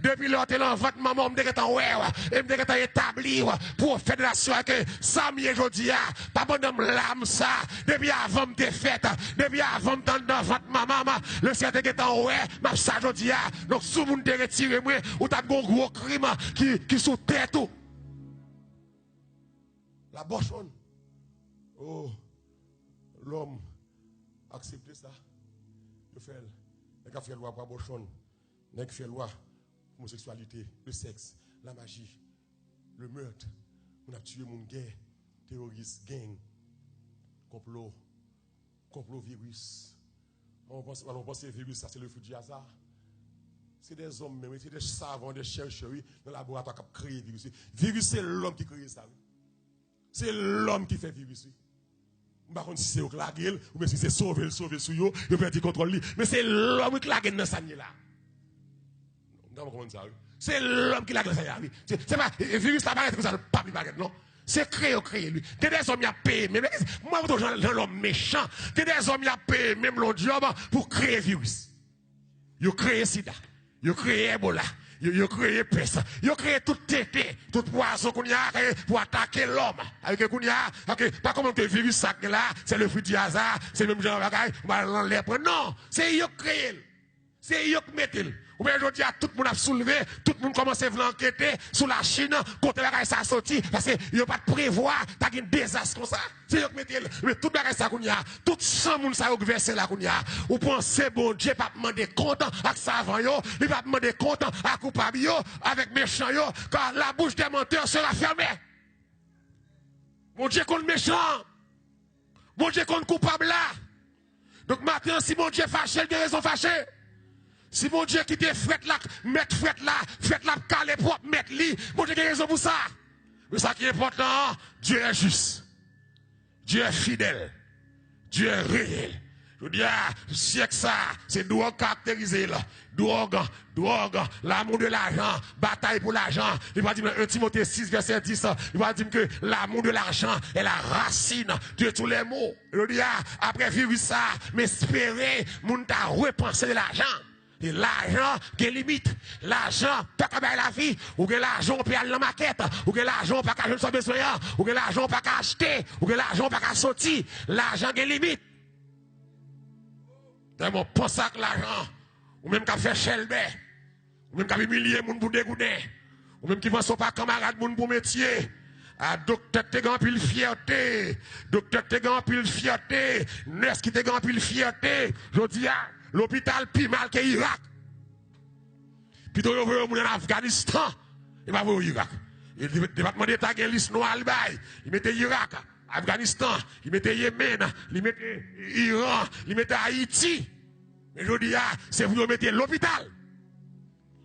depuis l'autre, il a votre maman, me dit en ouais, et me dit établi, pour fédération, que ça, m'y est jodi, pas bon d'homme l'âme ça, depuis avant me défaite, depuis avant me dans votre maman, le Seigneur était en ouais, ma ça jodi, donc sous monde te retiré, moi, ou t'as un gros crime qui sous tête tout. La bochonne. Oh, l'homme accepte ça. Il fait loi pour la bochonne. Il fait loi pour l'homosexualité, le sexe, la magie, le meurtre. On a tué mon guerre, terroriste, gang, complot virus. On pense que le virus, ça c'est le fruit du hasard. C'est des hommes, mais c'est des savants, des chercheurs dans le laboratoire qui ont créé le virus. Le virus, c'est l'homme qui crée ça. C'est l'homme qui fait le virus. Par contre, si c'est au claguel, ou bien si c'est sauver sur eux, il peut être contrôle. Mais c'est l'homme qui l'a dans ça là. C'est l'homme qui l'a dans ça là. C'est pas le virus là, pas comme ça, le pape non. C'est créé lui. T'es des hommes qui ont payé, mais moi, je suis l'homme méchant. T'es des hommes qui ont payé, même le job, pour créer le virus. Ils ont créé sida, ils ont créé Ebola, ils ont créé peste, ils ont créé tout tété, tout poison qu'on y a pour attaquer l'homme. Avec qu'on y a, pas comme le virus ça là, c'est le fruit du hasard, c'est le même genre de bagaille, on va l'enlever. Non, c'est eux qui créé. C'est eux qui mettent. Ou bien aujourd'hui, tout le monde a soulevé, tout le monde commence à venir enquêter sur la Chine, quand la ça sorti, parce qu'il n'y a pas de prévoir, t'as un désastre comme ça. C'est eux qui mettent. Mais tout le ça qu'on y a, tout 100 monde ça a versé là qu'on y a. Ou pensez, bon Dieu, pas demander compte à savant yo, il va demander compte à coupable yo, avec méchant yo, car la bouche des menteurs sera fermée. Mon Dieu contre méchant. Mon Dieu contre coupable là. Donc maintenant, si mon Dieu fâché, il a raison fâché. Si mon Dieu qui te fret là, mettre fret là, calé propre, mettre lit, mon Dieu qui a raison pour ça. Mais ça qui est important, Dieu est juste. Dieu est fidèle. Dieu est réel. Je dis, siècle ça, c'est drogue caractérisé là. Drogue, l'amour de l'argent, bataille pour l'argent. Il va dire dans 1 Timothée 6, verset 10, il va dire que l'amour de l'argent est la racine de tous les maux. Je dis, après vivre ça, mais espérer, moun ta repenser de l'argent. Et l'argent, qui est limite. L'argent, pas qu'à la vie. Ou que l'argent, peut aller dans la maquette. Ou que l'argent, pas qu'à jouer son besoin. Ou que l'argent, pas qu'à acheter. Ou que l'argent, pas qu'à sortir. L'argent, qui est limite. Tellement, pense à l'argent. Ou même qu'à faire chelbe. Ou même qu'à humilier moun pour dégoûter. Ou même qui ne sont pas camarades moun pour métier. Ah, docteur te grand pile fierté. Docteur te grand pile fierté. Nurse qui te grand pile fierté. Je dis, l'hôpital plus mal que l'Irak. Puis tu veux en Afghanistan, il va voir Irak. Le département d'État a une liste noire, il mettait Irak, Afghanistan, il mettait Yémen, il mettait Iran, il mettait Haïti. Mais je dis, c'est vous mettez l'hôpital.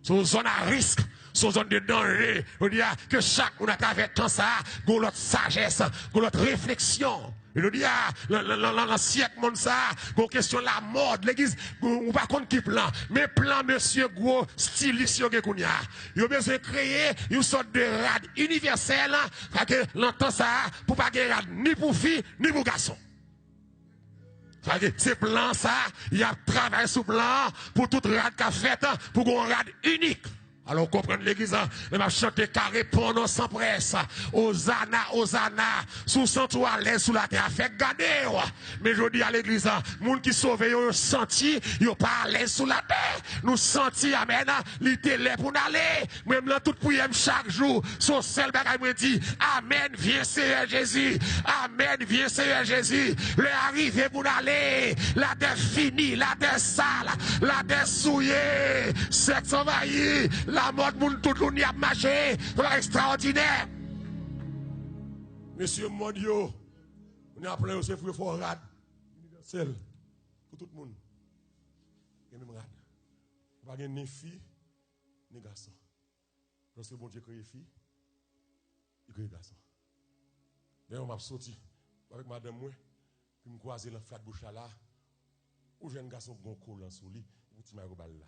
Sur zone à risque, sur zone de danger. Je dis que chaque monde à travers tout ça, a notre sagesse, a notre réflexion. Je dis, dans siècle, ça, une question de la mode, l'église, on va contre qui plan, mais plan, monsieur, gros, styliste, il a besoin de créer une sorte de rade universelle, que l'entend ça, pour pas gagner rade ni pour filles, ni pour garçons. C'est plan ça, il y a travail sous plan, pour toute rade qu'a fait, pour une rade unique. Alors, on comprend l'église, mais m'a chanté carré pendant sans presse. Hosanna, Hosanna, sous sang à l'aise sous la terre. Fait garder, mais je dis à l'église, moun qui sauve, yo senti, yo pas à l'aise sous la terre. Nous senti, amen, l'itélé pour aller. Même là, tout prière chaque jour, son seul bagage me dit, amen, viens Seigneur Jésus. Amen, viens Seigneur Jésus. Le arrivé pour aller. La terre finie, la terre sale, la terre souillée, sexe envahi. La mode, moun tout le monde y a marché. C'est extraordinaire. Monsieur Mondio, on a plein aussi de fort rad. Universel. Pour tout le monde. Il y a même rad. Il n'y a pas ni fille, ni garçon. Lorsque bon Dieu crée fille, il crée garçon. D'ailleurs, on m'a sorti avec madame, moi, puis me croiser dans le flat bouche là, où jeune garçon qui a un collant sur lui, ou petit marobal là.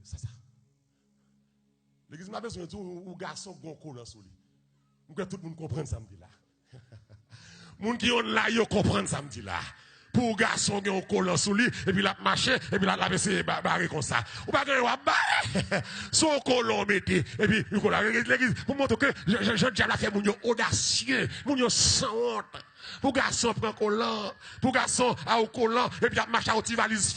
Ça. L'église m'a besoin de tout, ou garçon qui a un collant sur lui. Je tout le monde comprenne ça, me dit là. Les gens qui ont là, ils comprennent ça, me dit là. Pour garçon qui ont un collant sur lui, et puis la marché, et puis la laver barré comme ça. Ou pas que barré. Son collant mettez, et puis l'église, pour montrer que je diable a fait mon audacieux, mon sans honte. Pour garçon prend collant, pour garçon a au collant, et puis la marche à au valise,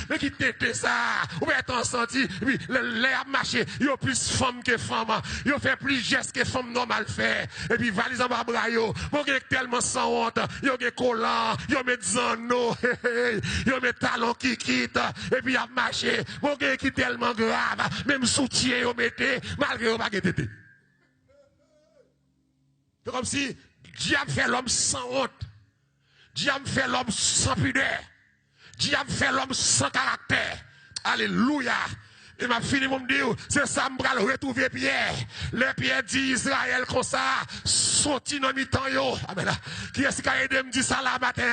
mais qui tête ça, ou bien t'en senti, et puis les a marché, il y a plus femme que femme, il y a fait plus gestes que femme normale fait, et puis valise en bas bras, yo, bon, il tellement sans honte, il y a collant, il y a mes zano, il y a mes talons qui quittent, et puis il a marché, bon, qui tellement grave, même soutien, il mettez, malgré au baguette. C'est comme si, diable fait l'homme sans honte. Diable fait l'homme sans pudeur. Diable fait l'homme sans caractère. Alléluia. Et m'a fini pour me dire, c'est ça, m'bral retrouver Pierre. Le Pierre dit Israël comme ça, sorti dans mi-temps yo. Amen. Qui est-ce qui a aidé me dire ça là matin?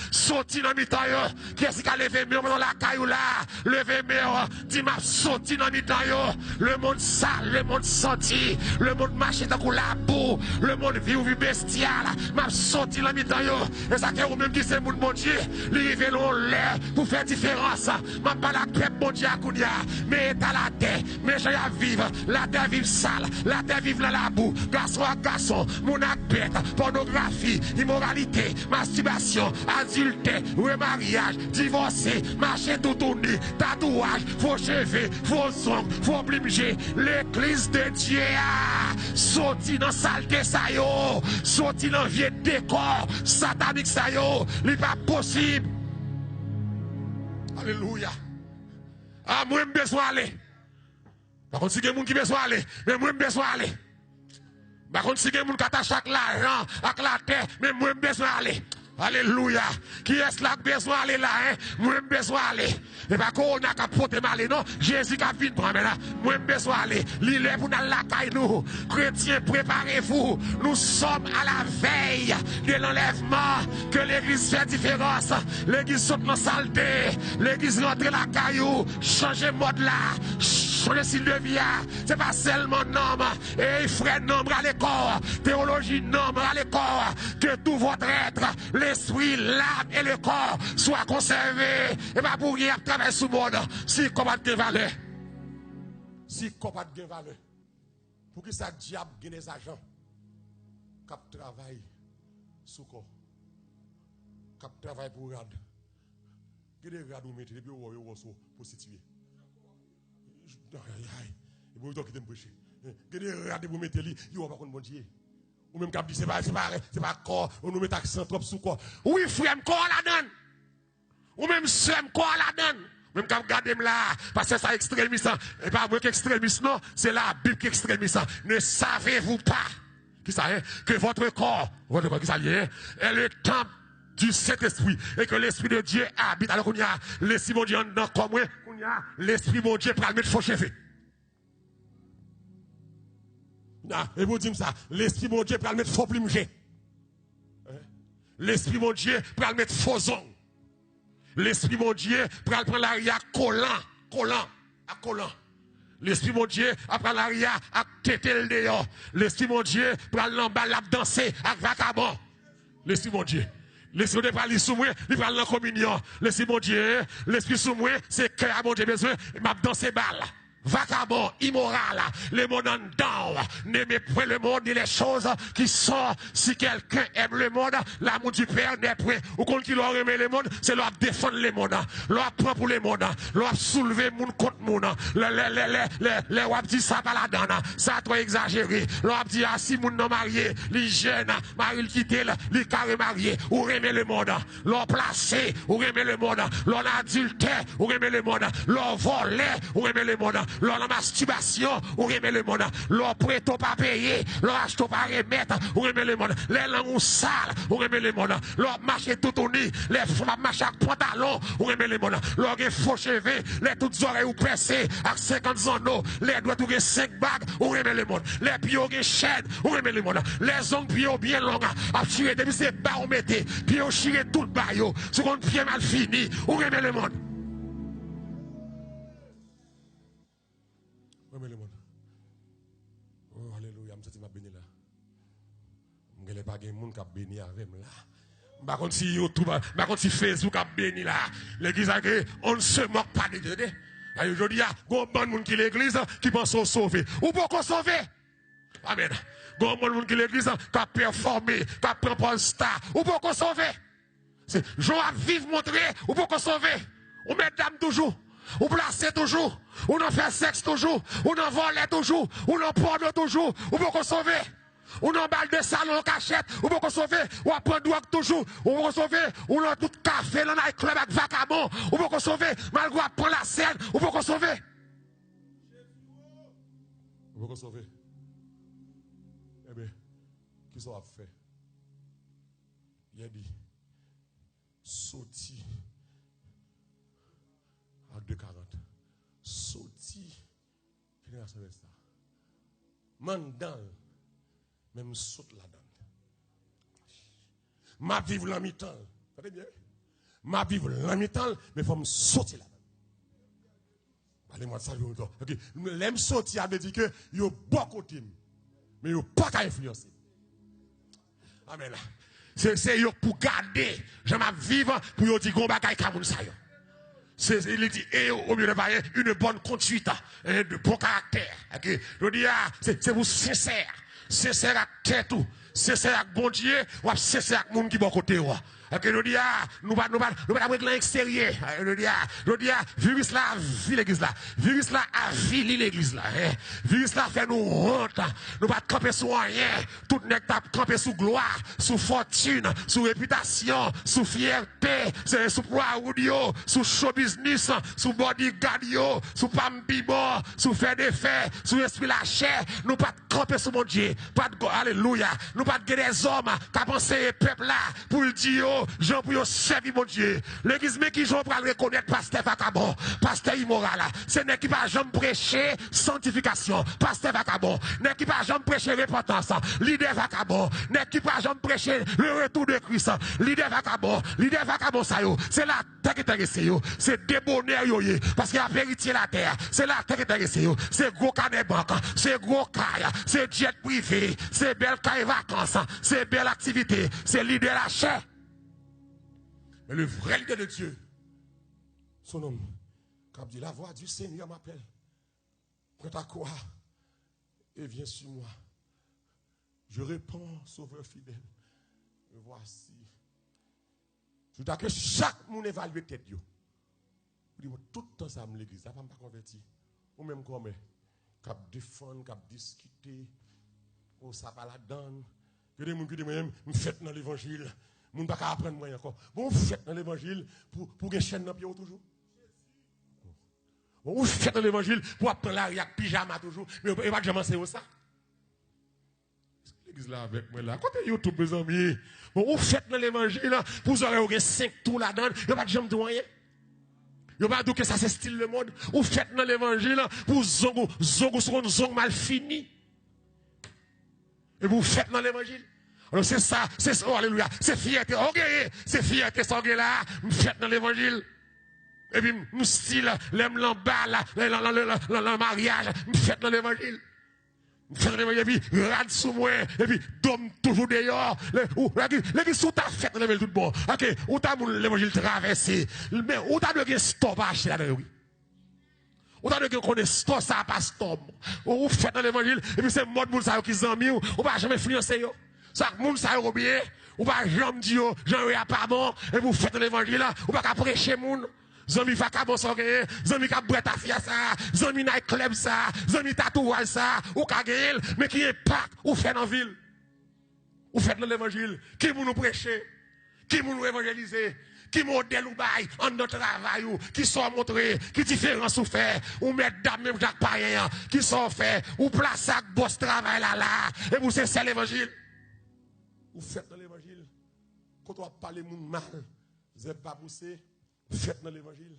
Sorti dans mi-temps yo. Qui est-ce qui a levé mieux dans la caillou là? Levé mieux, dit m'a sorti dans mi-temps yo. Le monde sale, le monde senti, le monde marché dans la boue, le monde vie bestial, m'a sorti dans mi-temps yo. Et ça qui est ou même qui c'est mon bon Dieu, lui révélons l'air pour faire différence. M'a pas la paix bon Dieu à Kounia, mais à la terre, mais j'ai à vivre, la terre vive sale, la terre vive dans la boue, garçon à garçon, mon acte bête, pornographie, immoralité, masturbation, adultère, remariage, divorcé, marché tout tourné, tatouage, faux cheveux, faux ongles, faux blimger, l'église de Dieu a sorti dans saleté ça yo, sorti dans vieux décor, satanique ça yo, n'est pas possible. Alléluia. Ah, moi, je besoin d'aller. Par contre, si il y a des gens qui besoin d'aller, mais moi, je besoin d'aller. Par contre, si il y a des gens qui attachent avec l'argent, avec la terre, mais moi, je besoin d'aller. Alléluia. Qui est-ce là qui besoin d'aller là, hein? Moi, je besoin d'aller. Et pas qu'on a qu'à porter mal, non? Jésus qui a venu prendre là. Moi, je besoin d'aller. L'île pour nous la caille, nous. Chrétiens, préparez-vous. Nous sommes à la veille de l'enlèvement. Que l'église fait différence. L'église saute dans la saleté. L'église rentre la caillou. Changer mode là. Changer style de vie. C'est pas seulement nombre. Et frère, nombre à l'école. Théologie, nombre à l'école. Que tout votre être, l'esprit, l'âme et le corps soient conservés. Et pas pour rien travailler sous le monde. Si comment de valeur. Si comment de valeur. Pour que ça diable gagne des agents. Cap travail sous corps. Cap travail pour rad. Que des rad ou mettez depuis ou pour situer. Et vous qui t'aime prêcher. Que des rad vous mettez li, yo pas contre bon Dieu. Ou même cap dit c'est pas corps, on nous met accent trop sous corps. Oui frère, corps la donne. Ou même soeur, corps la donne. Même quand regardez là, parce que ça extrémiste, et pas moi qui extrémiste, non, c'est la Bible qui est extrémiste. Ne savez-vous pas qui ça est, que votre corps qui ça est le temple du Saint-Esprit et que l'Esprit de Dieu habite. Alors qu'on y a l'Esprit de Dieu dans comme moi, qu'on y a l'Esprit de Dieu pour le mettre faux cheveux. Et vous dites ça, l'Esprit de Dieu pour le mettre faux plumier. L'Esprit de Dieu pour le mettre faux ongles. L'Esprit de Dieu pour prendre l'arrière collant. L'Esprit de Dieu après l'arrière à têter le dehors. L'Esprit de Dieu pour l'emballer à danser avec vagabond. L'Esprit de Dieu. L'Esprit de Dieu pour aller sous moi, il prend la communion. L'Esprit de Dieu, l'Esprit sous moi, c'est que à mon Dieu besoin, il m'a dansé balle. Vagabond, immoral, le monde en dedans, n'aimez point le monde et les choses qui sont, si quelqu'un aime le monde, l'amour du Père n'est point, ou qu'on qui leur aime le monde, c'est leur défendre le monde, leur prendre pour le monde, leur soulever monde contre monde, les wap dit ça pas la donne, ça trop exagéré, leur dit ah si monde non marié, les jeunes, mari quitté, les carré marié, ou aimer le monde, leur placé, ou aimer le monde, leur adultère, ou aimer le monde, leur volé, ou aimer le monde, leur masturbation, ou aimer le monde, leur prêt pas payer, leur acheter pas remettre, ou aimer le monde, les langues sales, ou aimer le monde, leur marcher tout au nid, les femmes marcher avec pantalon, ou aimer le monde, leur faux cheveux, les toutes oreilles ou pressées, avec 50 zones, les doigts ou 5 bagues, ou aimer le monde, les pieds ou chaînes, ou aimer le monde, les ongles pieds bien longs, à tirer depuis ces bas ou mettez, pieds ou chirer tout le baillot, ce qu'on pied mal fini, ou aimer le monde. Oh, alléluia, je suis béni là. Je n'ai pas de monde qui a béni avec moi là. Par contre, si YouTube, par contre, si Facebook a béni là, l'église a dit, on ne se moque pas de Dieu. Aujourd'hui, il y a un bon monde qui l'église qui pense au sauver. Ou pourquoi sauver? Amen. Il y a un bon monde qui l'église qui a performé, qui a pris un star. Ou pourquoi sauver? C'est Jean à vivre montrer, ou pourquoi sauver? Ou met dame toujours. Ou placer toujours, ou n'en fait sexe toujours, ou n'en voler toujours, ou n'en porno toujours, ou pour sauver, ou n'en balle de salon cachette, ou pour sauver, ou à prendre drogue toujours, ou pour sauver, ou n'en tout café, dans un club avec vagabond, ou pour sauver, malgré prendre la scène, ou pour sauver. Ou pour sauver. Eh bien, qui ça a fait? Il a dit, sorti à 2,40. Sorti, génération de ça. Mandal, même saute là-dedans. Ma vivre la mi-temps. Vous bien? Ma vivre la mi-temps, mais il faut me sortir là-dedans. Allez-moi de ça, ok. L'aime sortir, elle dit que il y a beaucoup de mais il n'y a pas qu'à influencer. Amen. C'est pour garder, je m'en vivre pour dire qu'on va gagner comme ça. Il dit, au mieux de parler, une bonne conduite, de bon caractère. Je dis, c'est pour sincère. Sincère avec tête tout. Sincère avec bon Dieu, ou sincère avec monde qui bon côté. Je dis, nous pas avec l'extérieur. Je dis, virus là, vie l'église là. Virus là, a vie l'église là. Virus là fait nous honte. Nous pas camper sous rien. Tout n'est pas camper sous gloire, sous fortune, sous réputation, sous fierté, sous poids audio, sous show business, sous bodyguard yo, sous pambibo, sous fait des faits, sous esprit la chair. Nous pas camper sous mon Dieu. Pas de alléluia. Nous pas de des hommes qui pensé peuple là pour le dire. Jean pour servir mon Dieu. L'église mais qui j'en pour reconnaître pasteur vagabond, pasteur immoral. Ce n'est qui pas jamais prêcher sanctification, pasteur vagabond. N'est qui pas jamais prêcher repentance, leader vagabond. N'est qui pas jamais prêcher le retour de Christ, leader vagabond ça yo. C'est la terre qui intéresse yo. C'est débonnaire yo parce qu'il a vérité la terre. C'est la terre qui intéresse yo. C'est gros canet banque, c'est gros caille, c'est jet privé, c'est belle caille vacances, c'est belle activité, c'est leader la chair. Mais le vrai leader de Dieu, son homme, quand dit la voix du Seigneur m'appelle, prête à quoi? Et viens sur moi. Je réponds, sauveur fidèle. Me voici. Je dis que chaque monde évalue tête. Je dis, tout le temps ça me l'église, ça ne va pas convertir. Ou même comme, cap défendre, cap discuter, ou ça va la donne. Que des gens qui disent, je fais dans l'évangile. Moun pas apprendre moi encore. Bon, vous faites dans l'évangile pour que chaîne dans pied toujours. Bon, vous faites dans l'évangile pour apprendre la pyjama toujours. Mais vous pas jamais c'est ça. L'église là avec moi là. Côté YouTube mes amis. Bon, vous faites dans l'évangile pour vous aurez 5 tours là-dedans. Vous pas jamais de rien. Vous pas dire que ça c'est style le monde. Vous faites dans l'évangile pour zongo mal fini. Et vous faites dans l'évangile. Alors c'est ça, oh, alléluia, c'est fierté, ok, c'est fierté, ça là, me fait dans l'évangile. Et puis, me style, l'aime l'emballe, le mariage, me fait dans l'évangile. Me fait dans l'évangile, et puis, rade sous moi, et puis, dôme toujours dehors. L'église sous ta fête dans l'évangile tout bon. Ok, où t'as l'évangile traversé, mais où t'as le stop à acheter là-dedans, oui. Où t'as le qu'on est stop, ça pas stop. Où faites dans l'évangile, et puis c'est mode pour ça qui s'en ou pas jamais influencer yo. Ça, moun ça ou bien, ou pas jamais dire, j'en ai pas bon, et vous faites l'évangile, ou pas qu'à prêcher moun. Zami vacabon ça, zami ka brette à fia ça, zami night club ça, zami tatouage ça, ou ka gagner, mais qui est pas, ou fait dans ville. Ou faites l'évangile, qui moun nous prêcher, qui moun nous évangéliser, qui modèle ou bail, en notre travail ou, qui sont montrés, qui différence ou fait, ou mettre dame même Jacques Payen, qui sont fait, ou place à boss travail là, et vous c'est l'évangile. Vous faites dans l'évangile. Quand on parle de mal, vous n'êtes pas poussé. Faites dans l'évangile.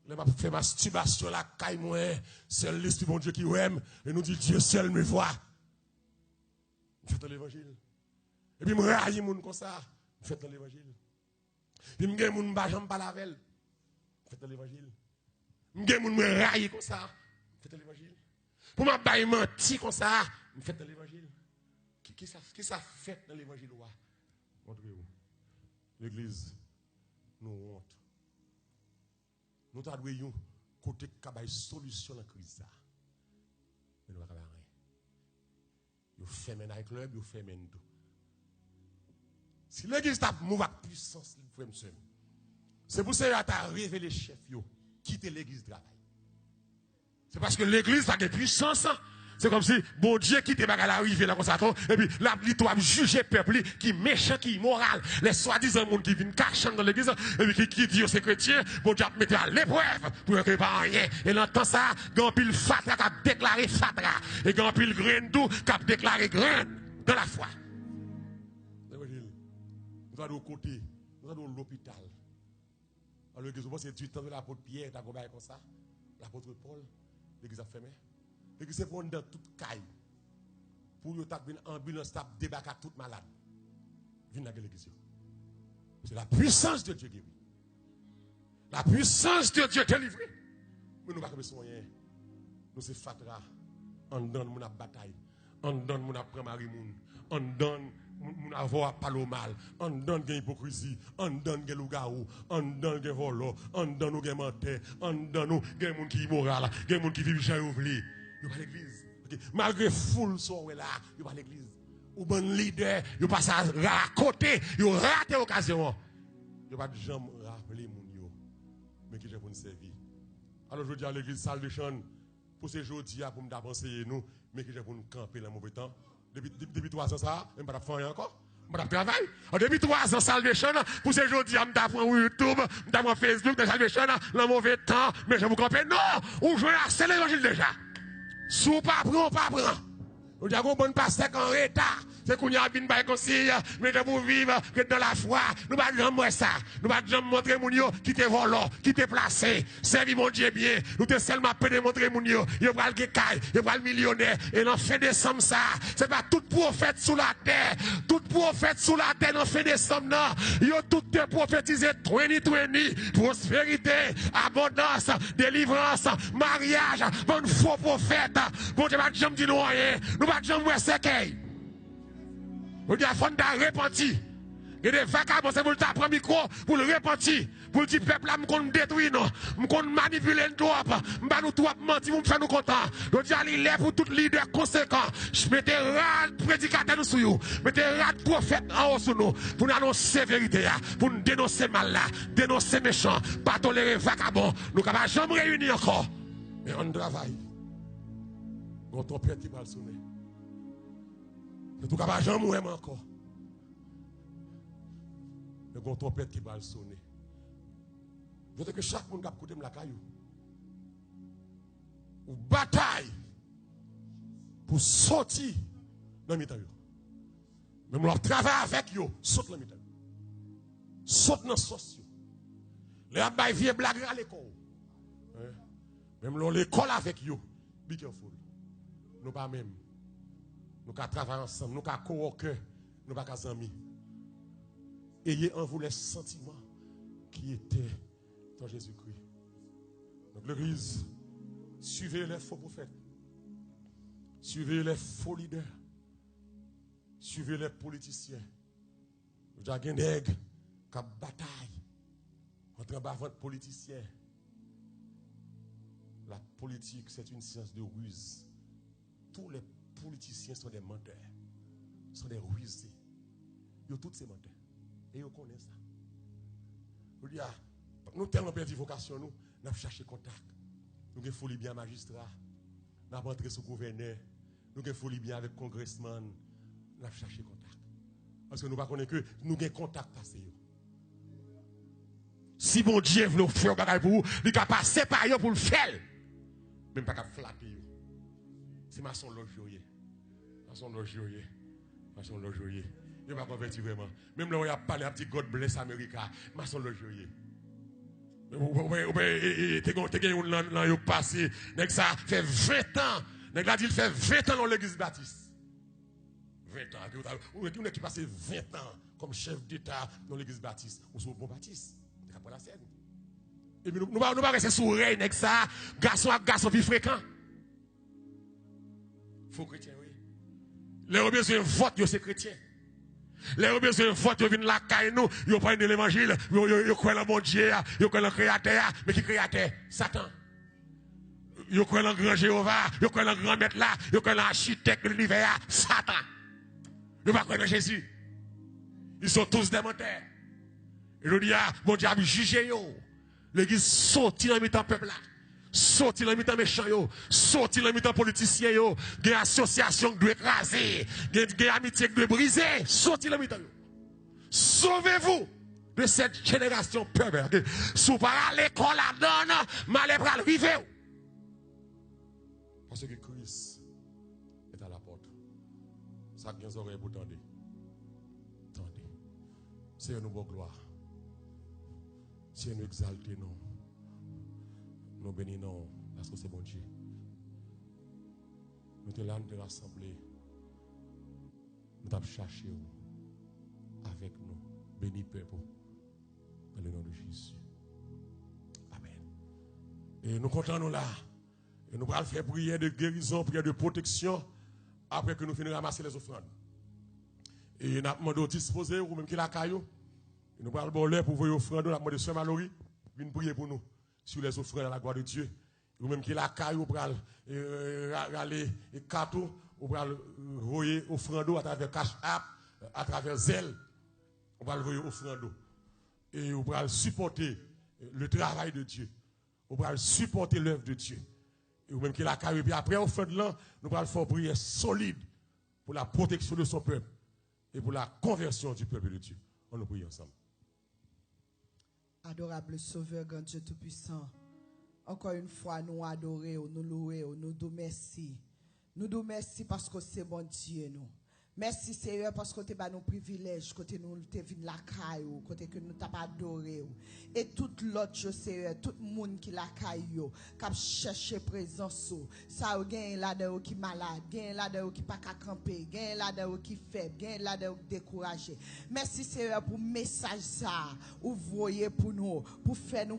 Vous avez fait masturbation la caille moi. C'est l'esprit bon Dieu qui aime. Et nous dit Dieu seul me voit. Faites dans l'évangile. Et puis, je raille moun comme ça. Faites dans l'évangile. Puis, je gagne moun ba jambe pas la velle. Faites dans l'évangile. Je gagne moun me raille comme ça. Faites dans l'évangile. Pour m'a baille menti comme ça. Faites dans l'évangile. Qui ça fait dans l'évangile? Montrez-vous. L'église, nous honte. Nous avons côté de solution à la crise. Mais nous n'avons rien. Vous faites un club, vous faites un tout. Si l'église a mouvé avec puissance, c'est pour ça que tu as révélé les chefs, quitter l'église de travail. C'est parce que l'église a des puissances. C'est comme si, bon Dieu qui était à l'arrivée là comme ça, et puis là, il doit juger le peuple qui est méchant, qui est immoral. Les soi-disant monde qui viennent cacher dans l'église, et puis qui dit aux chrétiens, bon Dieu mettre à l'épreuve pour que pas rien. Et l'entend ça, quand pile fatra qui a déclaré fatra, et quand pile grain tout qui a déclaré grain dans la foi. L'évangile, nous allons au côté, nous allons à l'hôpital. Alors que souvent c'est du temps de l'apôtre Pierre, t'as combattu comme ça. L'apôtre Paul, l'église a fermé. L'église est dans toute caille. Pour que une ambulance tape débarquer à toute malade. Viens dans l'église. C'est la puissance de Dieu qui guérit. La puissance de Dieu délivre. Mais nous ne pouvons pas soigner. Nous sommes fatra. On donne mon bataille. On donne mon après Marie moun. On donne mon avoir parler mal. On donne une hypocrisie. On donne un loup-garou. On donne un volo. On donne un menteur. On donne un monde qui est immoral. Un monde qui vit chez ouvrier. Vous pas l'église. Malgré foule sont là, vous pas l'église. Ou bon leader, vous passez à côté, vous ratez l'occasion. Vous pas jamais rappeler mon yo. Mais qui j'ai pour nous servir. Alors je dis à l'église salle de chant pour ces jours pour me conseiller nous, mais qui j'ai pour nous camper dans mauvais temps. Depuis 3 ans ça, même pas faire encore. Je travaille. Depuis 3 ans, salle de chant, pour ces jours, je m'apprends YouTube, je m'apprends Facebook, dans salle de chant, dans mauvais temps, mais je vous camper. Non, ou je vais c'est l'évangile déjà. Sous pas prend, pas prend. On dit à un bon pasteur en retard. C'est qu'on y a bien conseil, mais de vous vivre que dans la foi. Nous ne pouvons jamais voir ça. Nous ne pouvons jamais montrer mon yo qui te volant, qui te placé. Servi mon Dieu bien. Nous te seulement pas démontrer mon yo. Il va le guécaille, il va le millionnaire. Et dans fin décembre ça, c'est pas tout prophète sous la terre. Tout prophète sous la terre dans fin décembre non. Ils ont tout te prophétisé 2020, prospérité, abondance, délivrance, mariage, bon faux prophète. Bon Dieu va jamais dire rien. Nous va jamais voir ça. On dit à fond de repentir. Il y a des vagabonds, c'est pour le prendre micro, pour le repentir. Pour le dire, peuple là, me détruire, non. Me manipuler le droit. Me nous trop mentir, me faire nous contents. On dit à l'île pour tout leader conséquent. Je mettais rat prédicateur sur nous. Mettez rat prophète en haut sur nous. Pour nous annoncer la vérité, pour nous dénoncer mal là, dénoncer méchant, pas tolérer vagabond. Nous ne pouvons jamais réunir encore. Mais on travaille. On tempête qui va le sonner. Ne tout capable jamais mourir encore. Mais quand trompette qui va le sonner. Je veux que chaque monde qui a écouté la caillou. Ou bataille pour sortir dans le milieu. Même leur travail avec eux, saute dans le milieu. Saute dans le social. Les abeilles viennent blaguer à l'école. Même l'école avec eux. Be careful. Nous pas même. Nous avons travaillé ensemble, nous avons coworker, nous avons amis. Ayez en vous les sentiments qui étaient dans Jésus-Christ. Donc l'église, suivez les faux prophètes, suivez les faux leaders, suivez les politiciens. Vous avez des nègres qui bataille entre bavant politiciens. La politique, c'est une science de ruse. Tous les politiciens sont des menteurs, sont des rusés. Ils ont tous ces menteurs. Et ils connaissent ça. Vous dites, nous tellement perdu vocation, nous avons cherché contact. Nous avons folie bien magistrat. Nous avons entré sous gouverneur. Nous avons folie bien avec congressman. Nous avons cherché contact. Parce que nous ne connaissons pas que nous avons contact passé. Si mon Dieu veut faire un bagage pour vous, il va passer par eux pour le faire. Même pas qu'à flatter. C'est ma son logier. Ma son logier. Ma son logier. Il va convertir vraiment. Même là où il a parlé à petit God bless America. Ma son logier. T'es gagné un passé. Ça fait 20 ans. Il fait 20 ans dans l'église baptiste. 20 ans. Ou qui passe 20 ans comme chef d'État dans l'église baptiste. Ou sur le bon baptiste. C'est pas la scène. Et nous ne pouvons pas rester sous reine avec ça. Garçon à garçon plus fréquent. Faux chrétien, oui. Les ont besoin de vote, c'est chrétien. Les ont besoin de vote, ils viennent la caille, nous, ils prennent de l'évangile, ils croient dans mon Dieu, ils croient dans le créateur, mais qui créateur? Satan. Ils croient dans le grand Jéhovah, ils croient dans le grand maître là, ils croient dans l'architecte de l'univers, Satan. Ils ne croient pas dans Jésus. Ils sont tous des menteurs. Et je dis, mon Dieu a jugé, l'église sortit dans le temps peuple là. Sorti dans le milieu méchant, sorti dans le milieu politicien, des associations qui doivent écraser, des amitiés qui doivent briser, sorti dans le milieu. Sauvez-vous de cette génération perverse. Si vous parlez à l'école, la donne, mal pour arriver. Parce que Christ est à la porte. Ça vient aux oreilles pour tendre. Tendez. C'est une bonne gloire. Seigneur, nous exaltons nous. Nous bénissons parce que c'est bon Dieu. Nous te l'avons rassemblés. Nous t'avons cherché avec nous. Béni peuple. Dans le nom de Jésus. Amen. Et nous comptons nous là. Et nous allons faire prière de guérison, prière de protection. Après que nous finissons de ramasser les offrandes. Et nous avons demandé de disposer, ou même qui la caillou. Et nous allons bon pour vous offrandes. Nous avons demandé à Sœur Mallory de prier pour nous sur les offrandes à la gloire de Dieu. Ou même qui la caillou, pour aller et cadeau, ou pour envoyer offrandes à travers Cash App, à travers Zelle. On va envoyer offrandes. Et on va supporter le travail de Dieu. On va supporter l'œuvre de Dieu. Et ou même qui la caillou. Et puis après, offrande là, nous allons faire prière solide pour la protection de son peuple et pour la conversion du peuple de Dieu. On nous prie ensemble. Adorable Sauveur, grand Dieu Tout-Puissant, encore une fois, nous adorons, nous louons, nous disons merci. Nous disons merci parce que c'est bon Dieu, nous. Merci Seigneur parce que tu as nos privilèges, que nous te venu la caillou, que nous t'as adoré. Et tout l'autre Seigneur, tout le monde qui la caillou, qui a cherché présence, ça a gagné là-dedans qui est malade, gagné là-dedans qui pas qu'à camper, gagné là-dedans qui est faible, gagné là-dedans qui découragé. Merci Seigneur pour le message ça, vous voyez pour nous, pour faire nous